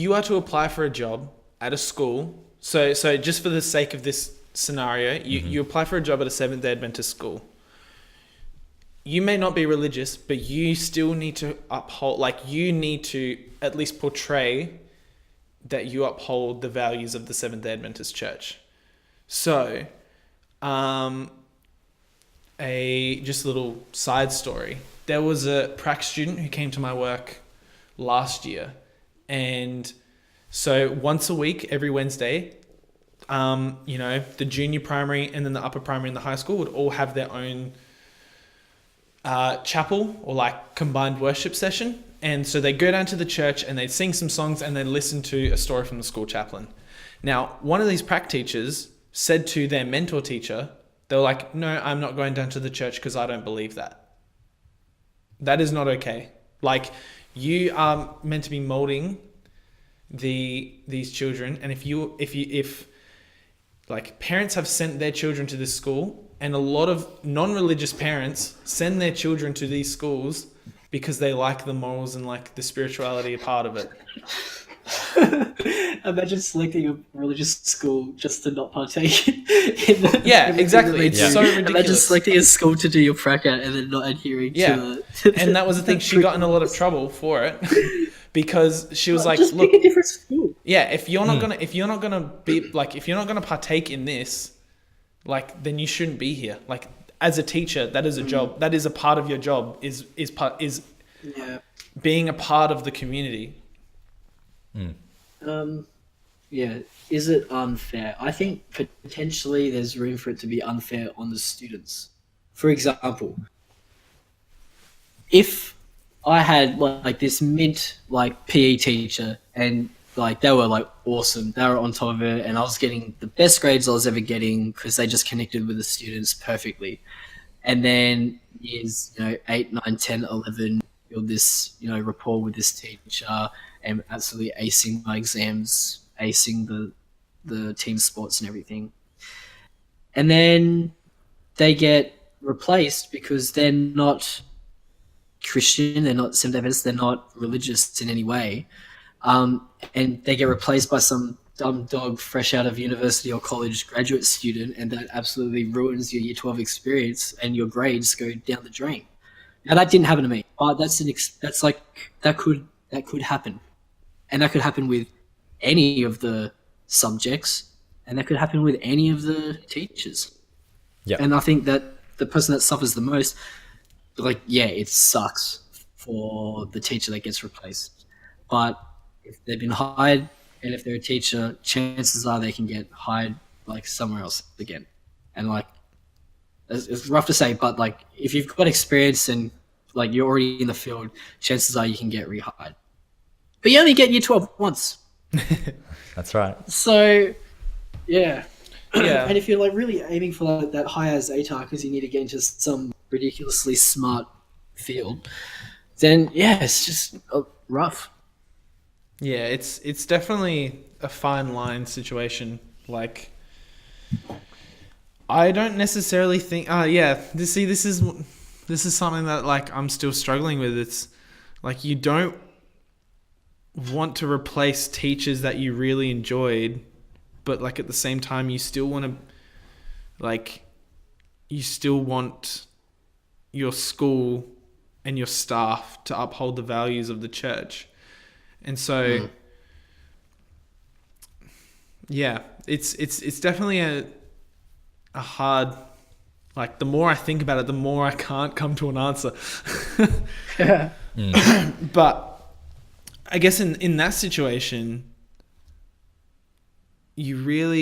apply for a job at a school, so just for the sake of this scenario, you apply for a job at a Seventh-day Adventist school. You may not be religious, but you still need to uphold, like you need to at least portray that you uphold the values of the Seventh-day Adventist Church. So, just a little side story. There was a prac student who came to my work last year. And so once a week, every Wednesday, the junior primary and then the upper primary and the high school would all have their own chapel or like combined worship session. And so they go down to the church and they'd sing some songs and they'd listen to a story from the school chaplain. Now, one of these prac teachers said to their mentor teacher, they were like, no, I'm not going down to the church because I don't believe that. That is not okay. Like, you are meant to be molding these children. And if like parents have sent their children to this school, and a lot of non-religious parents send their children to these schools because they like the morals and like the spirituality part of it. Imagine selecting a religious school just to not partake in the Yeah, exactly. It's so ridiculous. Imagine selecting a school to do your prac at and then not adhering to the... And that was the thing. She got in a lot of trouble for it because she was like, just look, pick a different school. Yeah, if you're not gonna partake in this, like, then you shouldn't be here. Like, as a teacher, that is a job. That is a part of your job. Is being a part of the community. Is it unfair? I think potentially there's room for it to be unfair on the students. For example, if I had like this mint like PE teacher and like they were like awesome, they were on top of it, and I was getting the best grades I was ever getting because they just connected with the students perfectly. And then years 8, 9, 10, 11, build this rapport with this teacher and absolutely acing my exams, acing the team sports and everything. And then they get replaced because they're not Christian, they're not Seventh-day Adventist, they're not religious in any way. And they get replaced by some dumb dog fresh out of university or college graduate student, and that absolutely ruins your year 12 experience and your grades go down the drain. Now that didn't happen to me, but that could happen. And that could happen with any of the subjects, and that could happen with any of the teachers. Yeah. And I think that the person that suffers the most, it sucks for the teacher that gets replaced. But if they've been hired and if they're a teacher, chances are they can get hired like somewhere else again. And like, it's rough to say, but like if you've got experience and like you're already in the field, chances are you can get rehired. But you only get year 12 once. That's right. So, yeah. Yeah. And if you're like really aiming for like, that high as ATAR because you need to get into some ridiculously smart field, then yeah, it's just rough. Yeah, it's definitely a fine line situation. Like, I don't necessarily think. This is something that like I'm still struggling with. It's like you don't want to replace teachers that you really enjoyed, but like at the same time you still want your school and your staff to uphold the values of the church. And so it's definitely a hard, like the more I think about it, the more I can't come to an answer. But I guess in that situation, you really,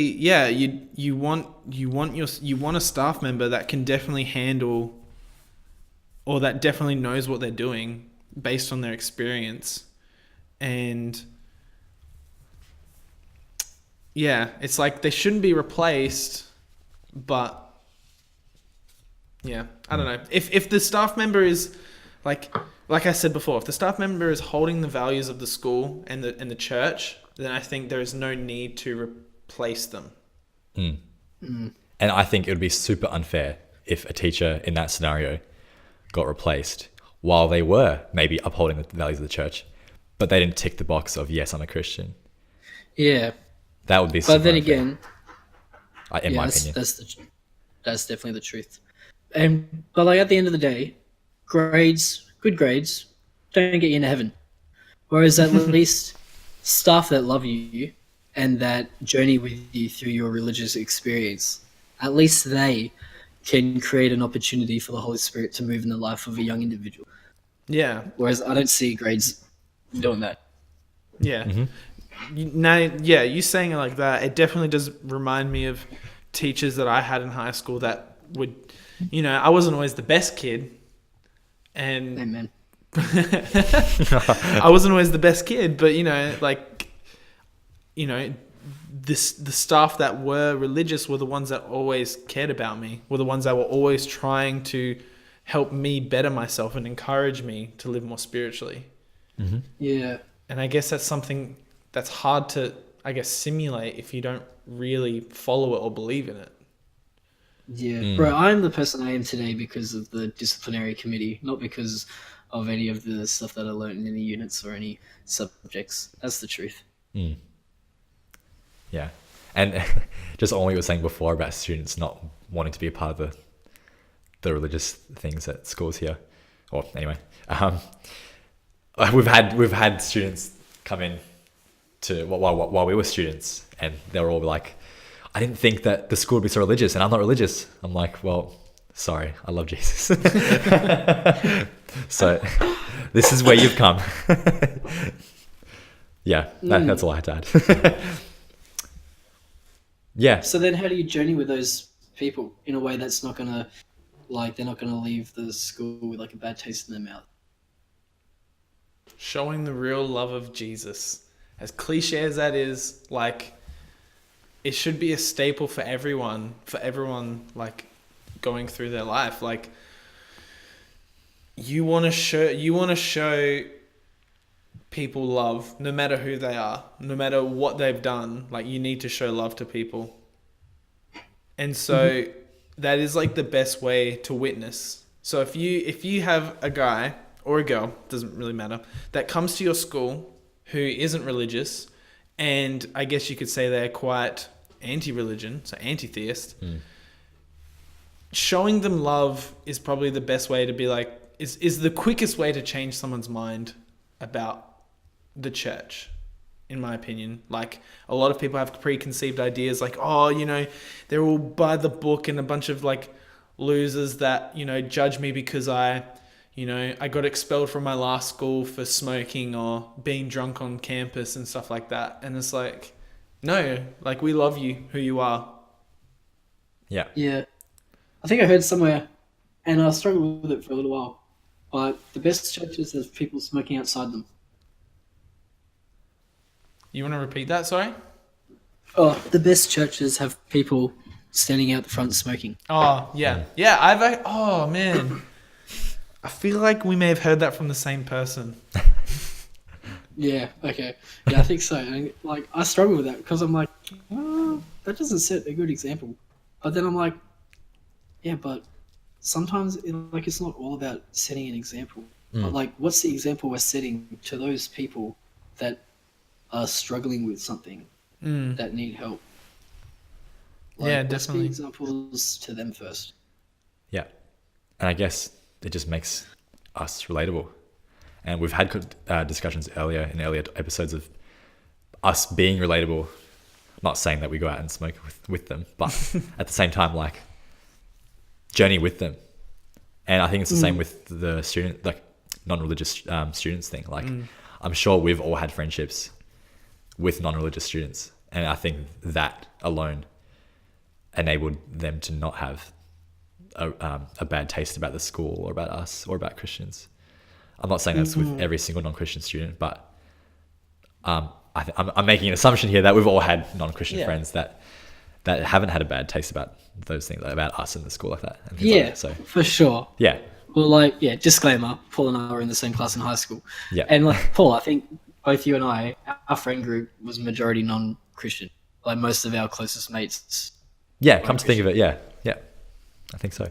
you want a staff member that can definitely handle, or that definitely knows what they're doing based on their experience. And yeah, it's like they shouldn't be replaced, but yeah, I don't know. If the staff member is like I said before, if the staff member is holding the values of the school and the church, then I think there is no need to replace them. And I think it would be super unfair if a teacher in that scenario got replaced while they were maybe upholding the values of the church, but they didn't tick the box of, yes, I'm a Christian. Yeah. That would be super But then unfair, again, in my opinion. That's definitely the truth. But like at the end of the day, good grades, don't get you into heaven. Whereas at least staff that love you and that journey with you through your religious experience, at least they can create an opportunity for the Holy Spirit to move in the life of a young individual. Yeah. Whereas I don't see grades doing that. Yeah. You saying it like that, it definitely does remind me of teachers that I had in high school that would, I wasn't always the best kid, and Amen. I wasn't always the best kid, but the staff that were religious were the ones that always cared about me, were the ones that were always trying to help me better myself and encourage me to live more spiritually. Mm-hmm. Yeah. And I guess that's something that's hard to, simulate if you don't really follow it or believe in it. Yeah, bro, I'm the person I am today because of the disciplinary committee, not because of any of the stuff that I learned in any units or any subjects. That's the truth. Mm. Yeah. And just on what you were saying before about students not wanting to be a part of the religious things at schools here. Or anyway, we've had students come in to while we were students, and they were all like, I didn't think that the school would be so religious, and I'm not religious. I'm like, well, sorry, I love Jesus. So this is where you've come. Yeah, that's all I had to add. Yeah. So then how do you journey with those people in a way that's not going to, they're not going to leave the school with a bad taste in their mouth? Showing the real love of Jesus. As cliche as that is, it should be a staple for everyone going through their life. You want to show people love no matter who they are, no matter what they've done. You need to show love to people. And so that is the best way to witness. So if you have a guy or a girl, doesn't really matter, that comes to your school who isn't religious, and I guess you could say they're quite anti-religion, so anti-theist, showing them love is probably the best way to be is the quickest way to change someone's mind about the church, in my opinion. A lot of people have preconceived ideas they're all by the book and a bunch of losers that, judge me because I got expelled from my last school for smoking or being drunk on campus and stuff like that. And it's no, we love you, who you are. Yeah. Yeah. I think I heard somewhere, and I struggled with it for a little while, but the best churches have people smoking outside them. You want to repeat that, sorry? Oh, the best churches have people standing out the front smoking. Oh, yeah. Yeah, oh, man. I feel like we may have heard that from the same person. Yeah, okay. Yeah, I think so. And, I struggle with that because I'm that doesn't set a good example. But then I'm yeah, but sometimes it's not all about setting an example. But what's the example we're setting to those people that are struggling with something that need help? Yeah, what's definitely. the examples to them first? Yeah. And I guess it just makes us relatable. And we've had discussions in earlier episodes of us being relatable. Not saying that we go out and smoke with them, but at the same time, journey with them. And I think it's the same with the student, non-religious students thing. I'm sure we've all had friendships with non-religious students, and I think that alone enabled them to not have a bad taste about the school or about us or about Christians. I'm not saying that's with every single non-Christian student, but I'm making an assumption here that we've all had non-Christian friends that haven't had a bad taste about those things, about us in the school like that. And things like that. So for sure. Yeah. Well, disclaimer, Paul and I were in the same class in high school. Yeah. And Paul, I think both you and I, our friend group was majority non-Christian. Most of our closest mates. Yeah, come to think of it, yeah. I think so.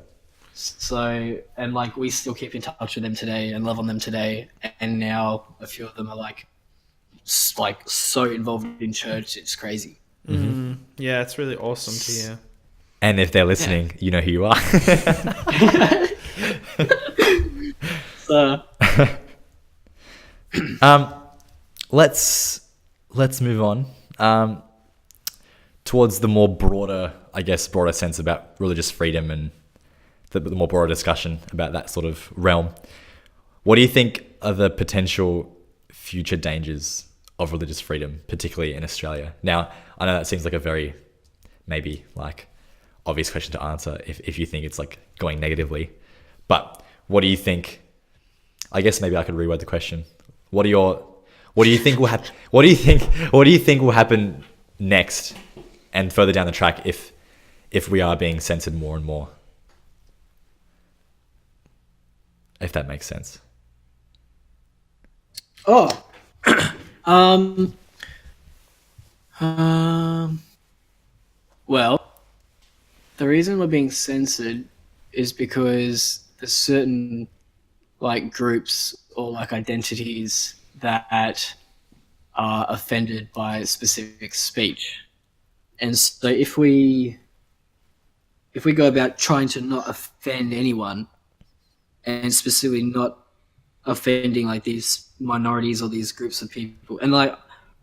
So, and we still keep in touch with them today and love on them today. And now a few of them are so involved in church, it's crazy. Mm-hmm. Yeah, it's really awesome to hear. And if they're listening, you know who you are. So, let's move on towards the more broader sense about religious freedom and the more broader discussion about that sort of realm. What do you think are the potential future dangers of religious freedom, particularly in Australia? Now, I know that seems like a very maybe like obvious question to answer if you think it's like going negatively, but what do you think? I guess maybe I could reword the question. What do you think will happen? What do you think will happen next and further down the track if we are being censored more and more? If that makes sense. Oh, well, the reason we're being censored is because there's certain like groups or like identities that are offended by specific speech. And so if we go about trying to not offend anyone and specifically not offending like these minorities or these groups of people, and like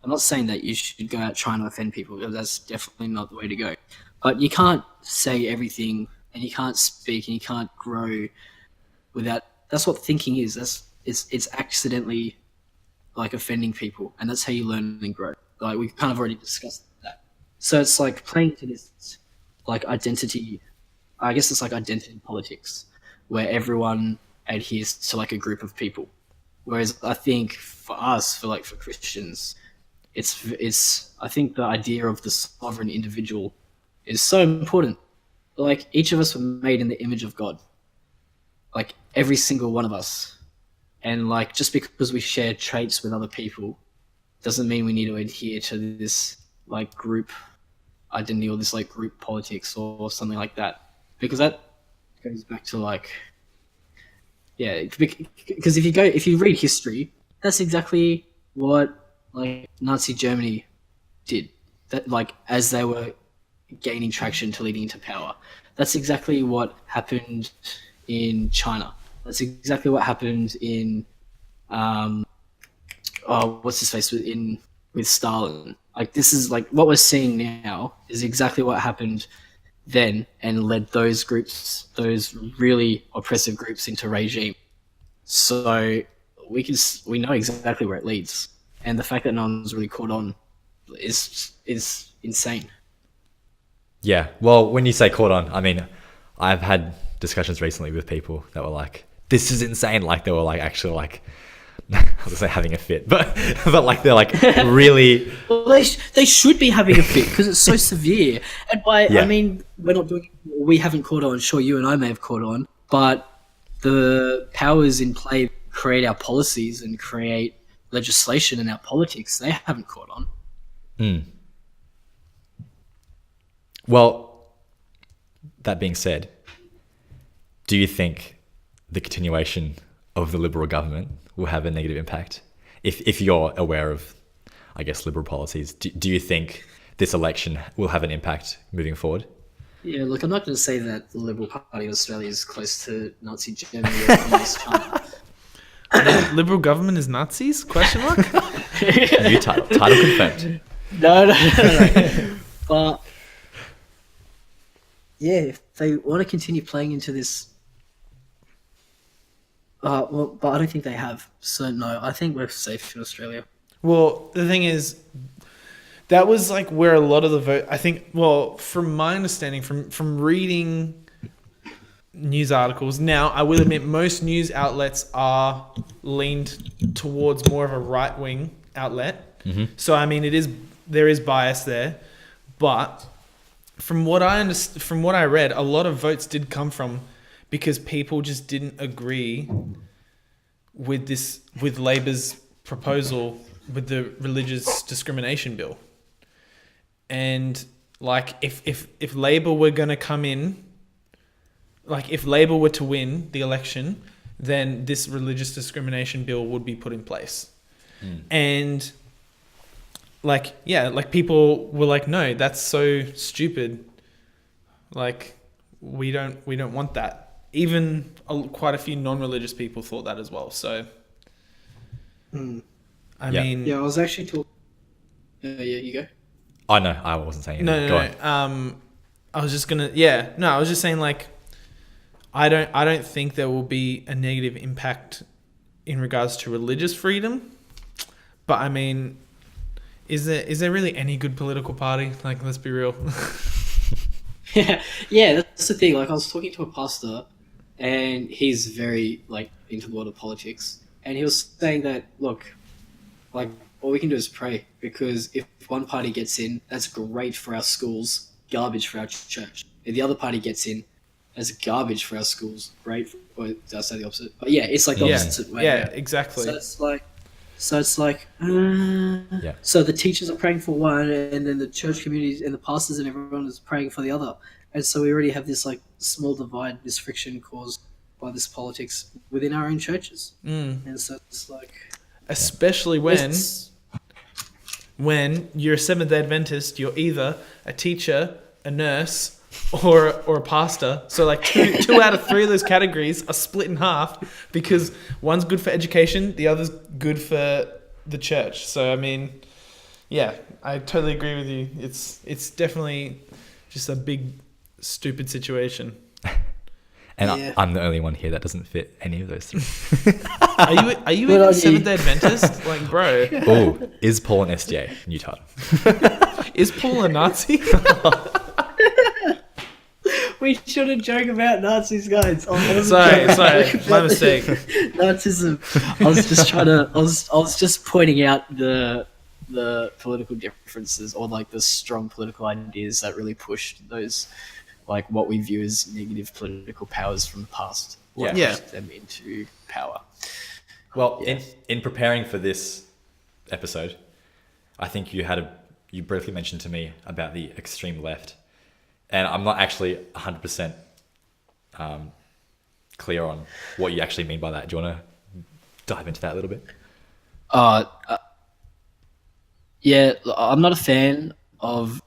I'm not saying that you should go out trying to offend people, because that's definitely not the way to go. But you can't say everything and you can't speak and you can't grow without. That's what thinking is. It's accidentally like offending people, and that's how you learn and grow. Like we've kind of already discussed that. So it's like playing to this like identity. I guess it's like identity politics, where everyone adheres to like a group of people. Whereas I think for us, for Christians, it's I think the idea of the sovereign individual is so important. Like each of us were made in the image of God. Like every single one of us. And like just because we share traits with other people doesn't mean we need to adhere to this like group identity or this like group politics or something like that. Because that goes back to like, yeah, because if you read history, that's exactly what like Nazi Germany did. That like as they were gaining traction to leading into power, that's exactly what happened in China. That's exactly what happened in, what's his face with Stalin. Like this is like what we're seeing now is exactly what happened then and led those groups, those really oppressive groups, into regime. So we know exactly where it leads, and the fact that no one's really caught on is insane. Yeah. Well, when you say caught on, I mean, I've had discussions recently with people that were like, this is insane. Like they were like actually like, I was gonna say having a fit, but like they're like really. Well, they should be having a fit because it's so severe. And I mean, we're not doing. We haven't caught on. Sure, you and I may have caught on, but the powers in play create our policies and create legislation in our politics. They haven't caught on. Mm. Well, that being said, do you think the continuation of the Liberal government will have a negative impact? If you're aware of, I guess, Liberal policies, do you think this election will have an impact moving forward? Yeah, look, I'm not going to say that the Liberal Party of Australia is close to Nazi Germany or Communist China. Liberal government is Nazis? Question mark? New title confirmed. No. But yeah, if they want to continue playing into this, but I don't think they have. So no, I think we're safe in Australia. Well, the thing is, that was like where a lot of the vote, I think, well, from my understanding, from reading news articles, now I will admit most news outlets are leaned towards more of a right-wing outlet. Mm-hmm. So, I mean, there is bias there. But from what I read, a lot of votes did come from because people just didn't agree with Labor's proposal with the religious discrimination bill. And like if Labor were going to come in, like if Labor were to win the election, then this religious discrimination bill would be put in place. And like, yeah, like people were like, no, that's so stupid. Like we don't want that. Even quite a few non-religious people thought that as well. So, I mean, yeah, I was actually talking. Yeah, you go. Oh no, I wasn't saying anything. Go on. I was just gonna. Yeah, no, I was just saying like, I don't think there will be a negative impact in regards to religious freedom. But I mean, is there really any good political party? Like, let's be real. Yeah, that's the thing. Like, I was talking to a pastor, and he's very like into the world of politics, and he was saying that, look, like, all we can do is pray, because if one party gets in, that's great for our schools, garbage for our church. If the other party gets in, that's garbage for our schools, great. Or did I say the opposite? But yeah, it's like the opposite way. Yeah, exactly. So it's like, so the teachers are praying for one, and then the church communities and the pastors and everyone is praying for the other. And so we already have this like small divide, this friction caused by this politics within our own churches. And so it's like, especially when you're a Seventh-day Adventist, you're either a teacher, a nurse, or a pastor. So like two out of three of those categories are split in half, because one's good for education, the other's good for the church. So I mean, yeah, I totally agree with you. It's definitely just a big stupid situation. And I'm the only one here that doesn't fit any of those three. Are you even a Seventh-day Adventist? Like, bro. Oh, is Paul an SDA? New title. Is Paul a Nazi? we shouldn't joke about Nazis, guys. Sorry, my mistake. Nazism. I was just pointing out the political differences, or like the strong political ideas that really pushed those, like what we view as negative political powers from the past. Pushed them into power. Well, in preparing for this episode, I think you briefly mentioned to me about the extreme left, and I'm not actually 100% clear on what you actually mean by that. Do you want to dive into that a little bit? Yeah, I'm not a fan of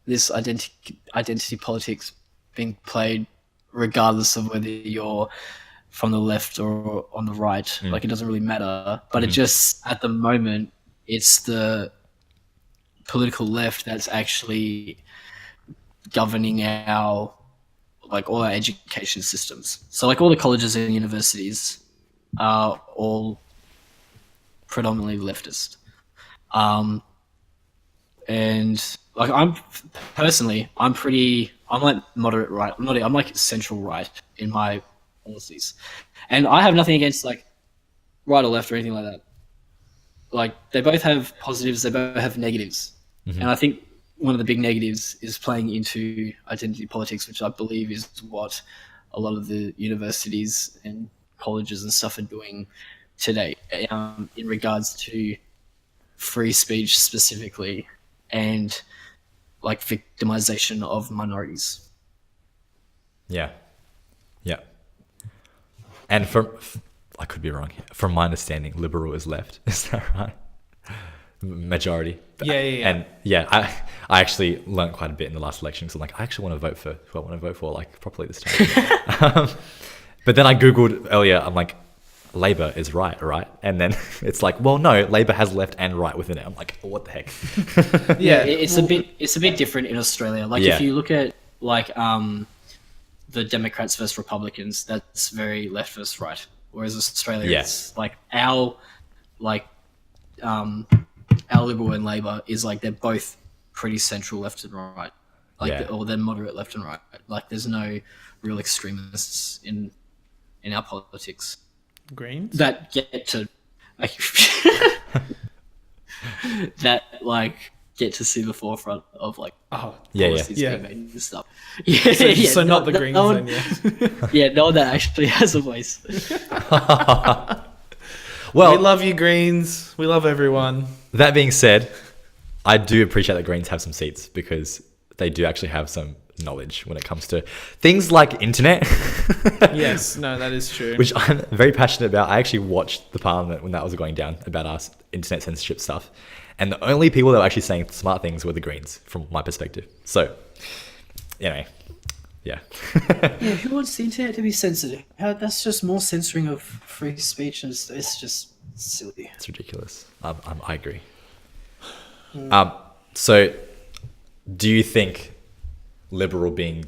this identity politics being played, regardless of whether you're from the left or on the right. Like, it doesn't really matter. But it just, at the moment, it's the political left that's actually governing our, like, all our education systems. So like all the colleges and universities are all predominantly leftist. And like I'm like moderate right. I'm like central right in my policies, and I have nothing against like right or left or anything like that. Like, they both have positives, they both have negatives, and I think one of the big negatives is playing into identity politics, which I believe is what a lot of the universities and colleges and stuff are doing today, in regards to free speech specifically, and like victimization of minorities. Yeah. And I could be wrong here. From my understanding, liberal is left. Is that right? Majority. Yeah. And yeah, I actually learned quite a bit in the last election. So I'm like, I actually want to vote for who I want to vote for, like, properly this time. But then I Googled earlier, I'm like, Labour is right? And then it's like, well, no, Labour has left and right within it. I'm like, what the heck? It's a bit different in Australia. Like, if you look at like the Democrats versus Republicans, that's very left versus right. Whereas Australia, it's like our Liberal and Labour is like, they're both pretty central left and right. Like, or they're moderate left and right. Like, there's no real extremists in our politics. Greens that get to like get to see the forefront of like policies being made and stuff. So not the Greens then. No one that actually has a voice. Well, we love you, Greens. We love everyone. That being said, I do appreciate that Greens have some seats, because they do actually have some knowledge when it comes to things like internet. Yes, no, that is true. Which I'm very passionate about. I actually watched the Parliament when that was going down about our internet censorship stuff, and the only people that were actually saying smart things were the Greens, from my perspective. So, anyway, yeah. Who wants the internet to be censored? That's just more censoring of free speech, and it's just silly. It's ridiculous. I agree. So, do you think Liberal being,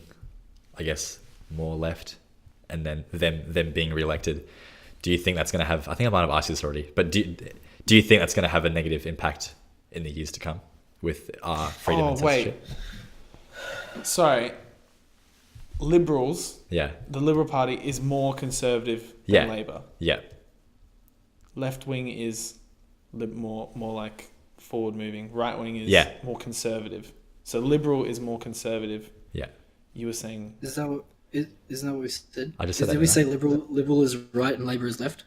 I guess, more left, and then them being re-elected, do you think that's going to have, I think I might have asked you this already, but do Do you think that's going to have a negative impact in the years to come with freedom and censorship? Sorry. Liberals, Yeah. the Liberal Party is more conservative Yeah. than Labour. Yeah. Left wing is more like forward moving. Right wing is more conservative. So Liberal is more conservative. Yeah. You were saying... Isn't that what we said? I just said that. Did we say liberal is right and Labour is left?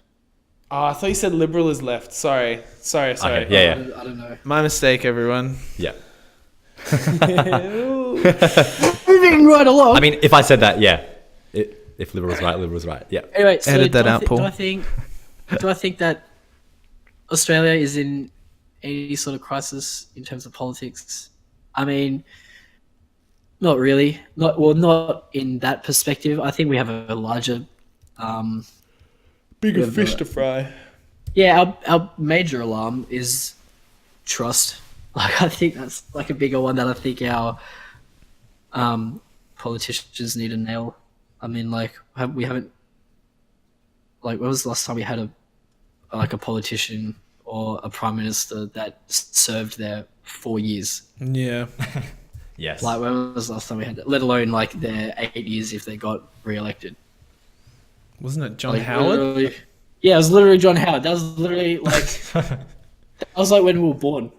Oh, I thought you said Liberal is left. Sorry. Okay. Yeah. I don't know. My mistake, everyone. Yeah. Moving right along. I mean, if I said that, yeah. If liberal's right. Yeah. Anyway, so Edit that out, Paul. Do I think that Australia is in any sort of crisis in terms of politics? I mean, not really. Not in that perspective. I think we have a larger, Bigger Whatever. fish to fry. yeah. Our major alarm is trust. Like, I think that's like a bigger one that I think our politicians need to nail. I mean, like, we haven't. Like, when was the last time we had a politician or a prime minister that served there 4 years? Yeah. Yes. Like, when was the last time we had that? Let alone like their 8 years if they got re-elected. Wasn't it John Like, Howard? literally- Yeah, it was literally John Howard. That was literally like that was like when we were born.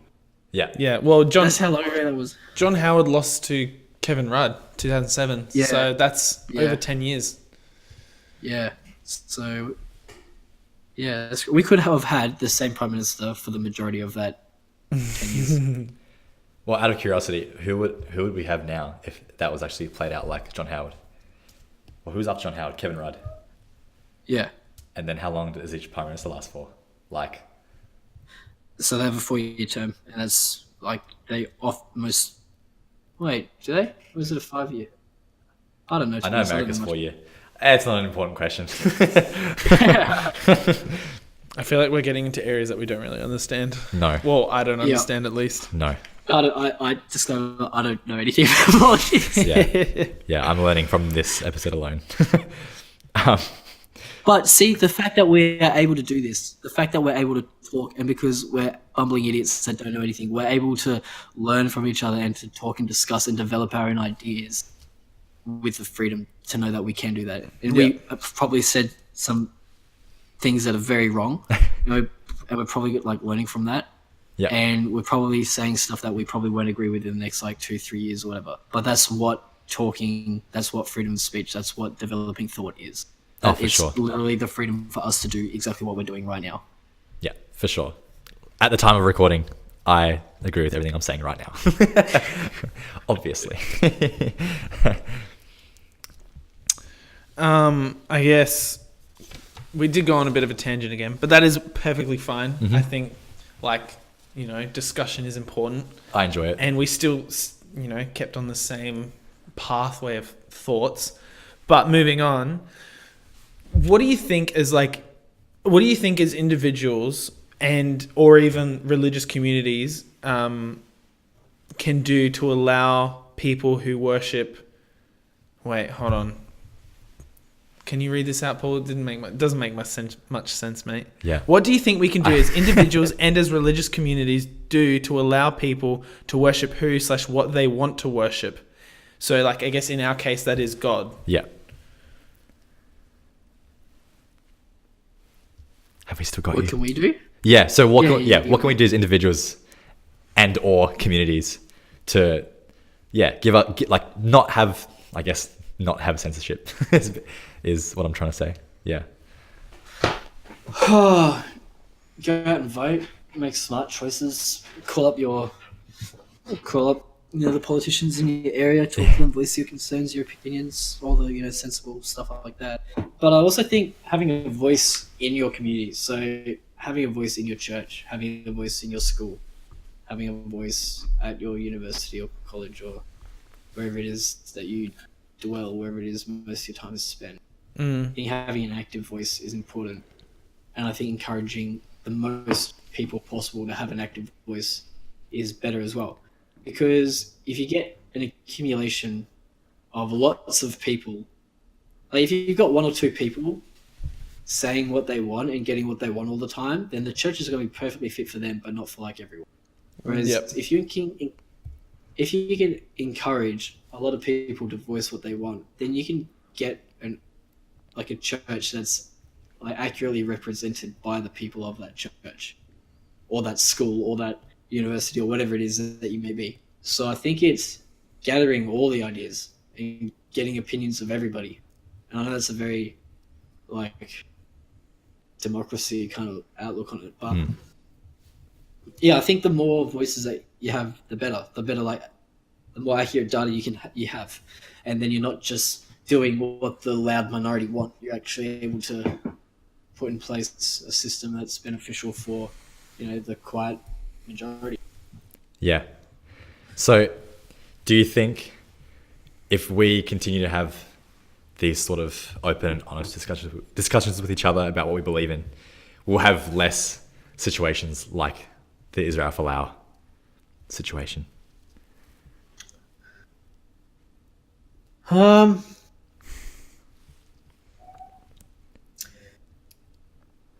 Yeah. Yeah. Well, That's how long ago that was. John Howard lost to Kevin Rudd, 2007. Yeah. So that's Yeah. over 10 years. Yeah. So, yeah, we could have had the same prime minister for the majority of that 10 years. Well, out of curiosity, who would we have now if that was actually played out like John Howard? Well, who's up John Howard? Kevin Rudd. Yeah. And then how long does each prime minister last for? Like, So they have a 4-year term, and that's like they most. Wait, do they? Or is it a 5-year? I don't know. I know America's 4 year. It's not an important question. I feel like we're getting into areas that we don't really understand. No. Well, I don't understand at least. No. I discovered I don't know anything about politics. Yeah. Yeah, I'm learning from this episode alone. But see, the fact that we're able to do this, the fact that we're able to talk, and because we're bumbling idiots that don't know anything, we're able to learn from each other and to talk and discuss and develop our own ideas with the freedom to know that we can do that. And we have probably said some things that are very wrong, and we're probably like learning from that. Yeah. And we're probably saying stuff that we probably won't agree with in the next like 2-3 years or whatever. But that's what that's what freedom of speech, that's what developing thought is. Oh, That for it's sure. literally the freedom for us to do exactly what we're doing right now. Yeah, for sure. At the time of recording, I agree with everything I'm saying right now. Obviously. I guess we did go on a bit of a tangent again, but that is perfectly fine. I think, discussion is important, I enjoy it. and we still, kept on the same pathway of thoughts. But moving on, what do you think as individuals and or even religious communities can do to allow people who worship? Wait, hold on. Can you read this out, Paul? It doesn't make much sense, mate. Yeah. What do you think we can do as individuals and as religious communities do to allow people to worship who/what they want to worship? So, I guess in our case, that is God. Yeah. Have we still got What you? can we do? Yeah. So what? Yeah, What can we do as individuals and or communities to, give up, not have censorship is what I'm trying to say. Yeah. Go out and vote, make smart choices, call up the politicians in your area, talk to them, voice your concerns, your opinions, all the sensible stuff like that. But I also think having a voice in your community, so having a voice in your church, having a voice in your school, having a voice at your university or college or wherever it is that you dwell, wherever it is most of your time is spent. I think having an active voice is important, and I think encouraging the most people possible to have an active voice is better as well. Because if you get an accumulation of lots of people, like if you've got 1 or 2 people saying what they want and getting what they want all the time, then the church is going to be perfectly fit for them, but not for like everyone. Whereas Yep. if you can encourage a lot of people to voice what they want, then you can get a church that's like accurately represented by the people of that church, or that school, or that university, or whatever it is that you may be. So I think it's gathering all the ideas and getting opinions of everybody. And I know that's a very like democracy kind of outlook on it, but yeah, I think the more voices that you have, the better. The better, like the more accurate data you have, and then you're not just doing what the loud minority want. You're actually able to put in place a system that's beneficial for, the quiet majority. Yeah. So, do you think if we continue to have these sort of open and honest discussions with each other about what we believe in, we'll have less situations like the Israel Folau situation?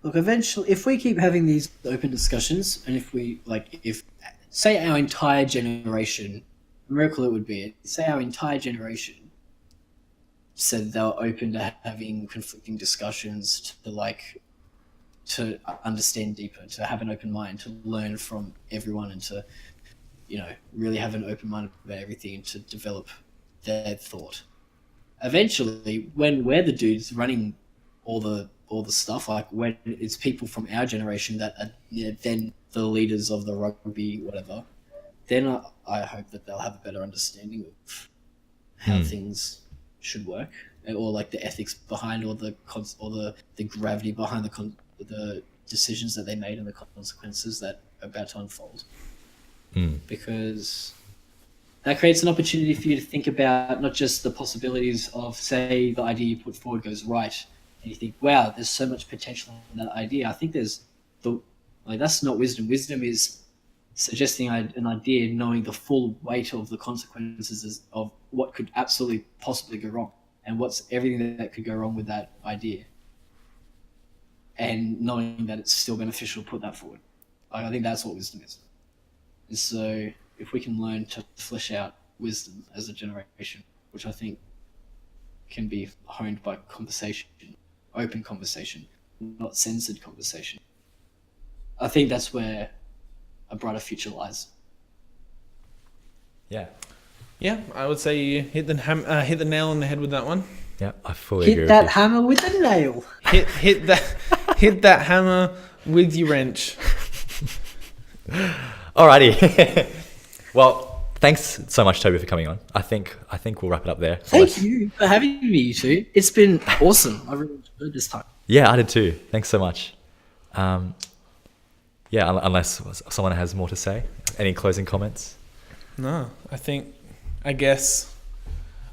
Look, eventually, if we keep having these open discussions, and if say our entire generation, a miracle it would be, say our entire generation said they were open to having conflicting discussions, to understand deeper, to have an open mind, to learn from everyone, and to, really have an open mind about everything and to develop their thought. Eventually, when we're the dudes running all the stuff, like when it's people from our generation that are then the leaders of the rugby, whatever, then I hope that they'll have a better understanding of how things should work, or like the ethics behind, or the gravity behind the decisions that they made and the consequences that are about to unfold. Because that creates an opportunity for you to think about not just the possibilities of, say, the idea you put forward goes right, and you think, wow, there's so much potential in that idea. I think that's not wisdom. Wisdom is suggesting an idea, knowing the full weight of the consequences of what could absolutely possibly go wrong, and what's everything that could go wrong with that idea, and knowing that it's still beneficial to put that forward. I think that's what wisdom is. And so if we can learn to flesh out wisdom as a generation, which I think can be honed by conversation, open conversation, not censored conversation, I think that's where a brighter future lies. Yeah. Yeah, I would say you hit the nail on the head with that one. Yeah, I fully agree Hit with that you. hammer with a nail. Hit that hammer with your wrench. Alrighty. Well, thanks so much, Toby, for coming on. I think we'll wrap it up there. Thank you for having me, you two. It's been awesome. I really enjoyed this time. Yeah, I did too. Thanks so much. Yeah, unless someone has more to say. Any closing comments? No, I guess,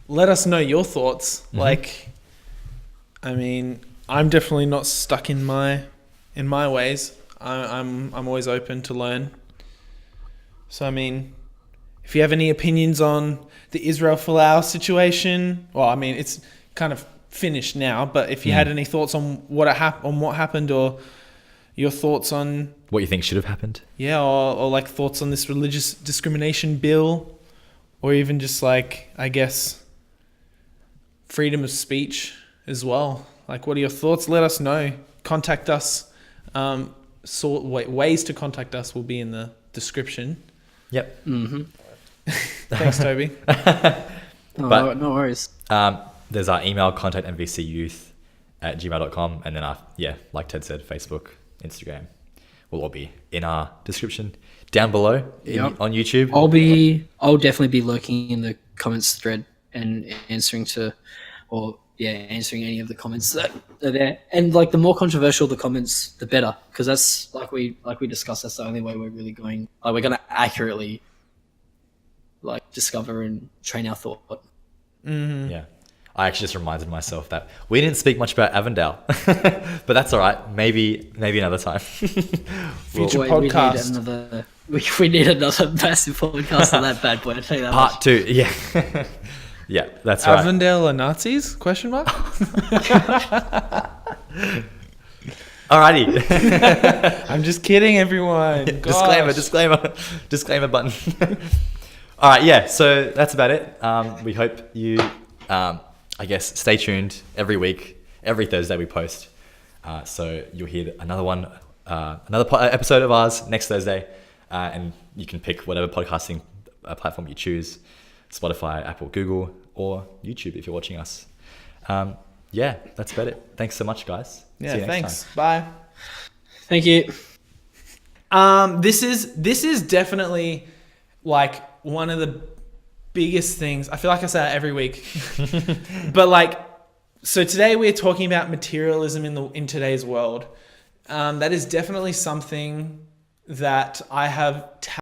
let us know your thoughts. I'm definitely not stuck in my ways. I'm always open to learn. So, if you have any opinions on the Israel Folau situation, it's kind of finished now, but if you had any thoughts on what happened, or your thoughts on What you think should have happened? yeah, or like thoughts on this religious discrimination bill, or even just I guess freedom of speech as well. What are your thoughts? Let us know. Contact us. Ways to contact us will be in the description. Yep. Thanks, Toby. But- no worries. There's our email, contactmvcyouth@gmail.com, and then like Ted said, Facebook, Instagram will all be in our description down below on YouTube. I'll definitely be lurking in the comments thread and answering any of the comments that are there. And the more controversial the comments, the better, because that's like we discussed. That's the only way we're really going. We're going to accurately discover and train our thought. Yeah. I actually just reminded myself that we didn't speak much about Avondale, but that's all right. Maybe another time. Future We podcast. we need another massive podcast on that bad boy. I'll tell you that much. Part 2. Yeah. Yeah, that's right. Avondale are Nazis? Question mark. Alrighty. I'm just kidding, everyone. Gosh. Disclaimer button. All right, yeah. So that's about it. We hope you, I guess, stay tuned every week, every Thursday we post. So you'll hear another one, episode of ours next Thursday, and you can pick whatever podcasting platform you choose: Spotify, Apple, Google, or YouTube if you're watching us. Yeah, that's about it. Thanks so much, guys. Yeah, See you next thanks. time. Bye. Thank you. This is definitely like one of the biggest things. I feel like I say it every week, but like, so today we're talking about materialism in today's world. That is definitely something that I have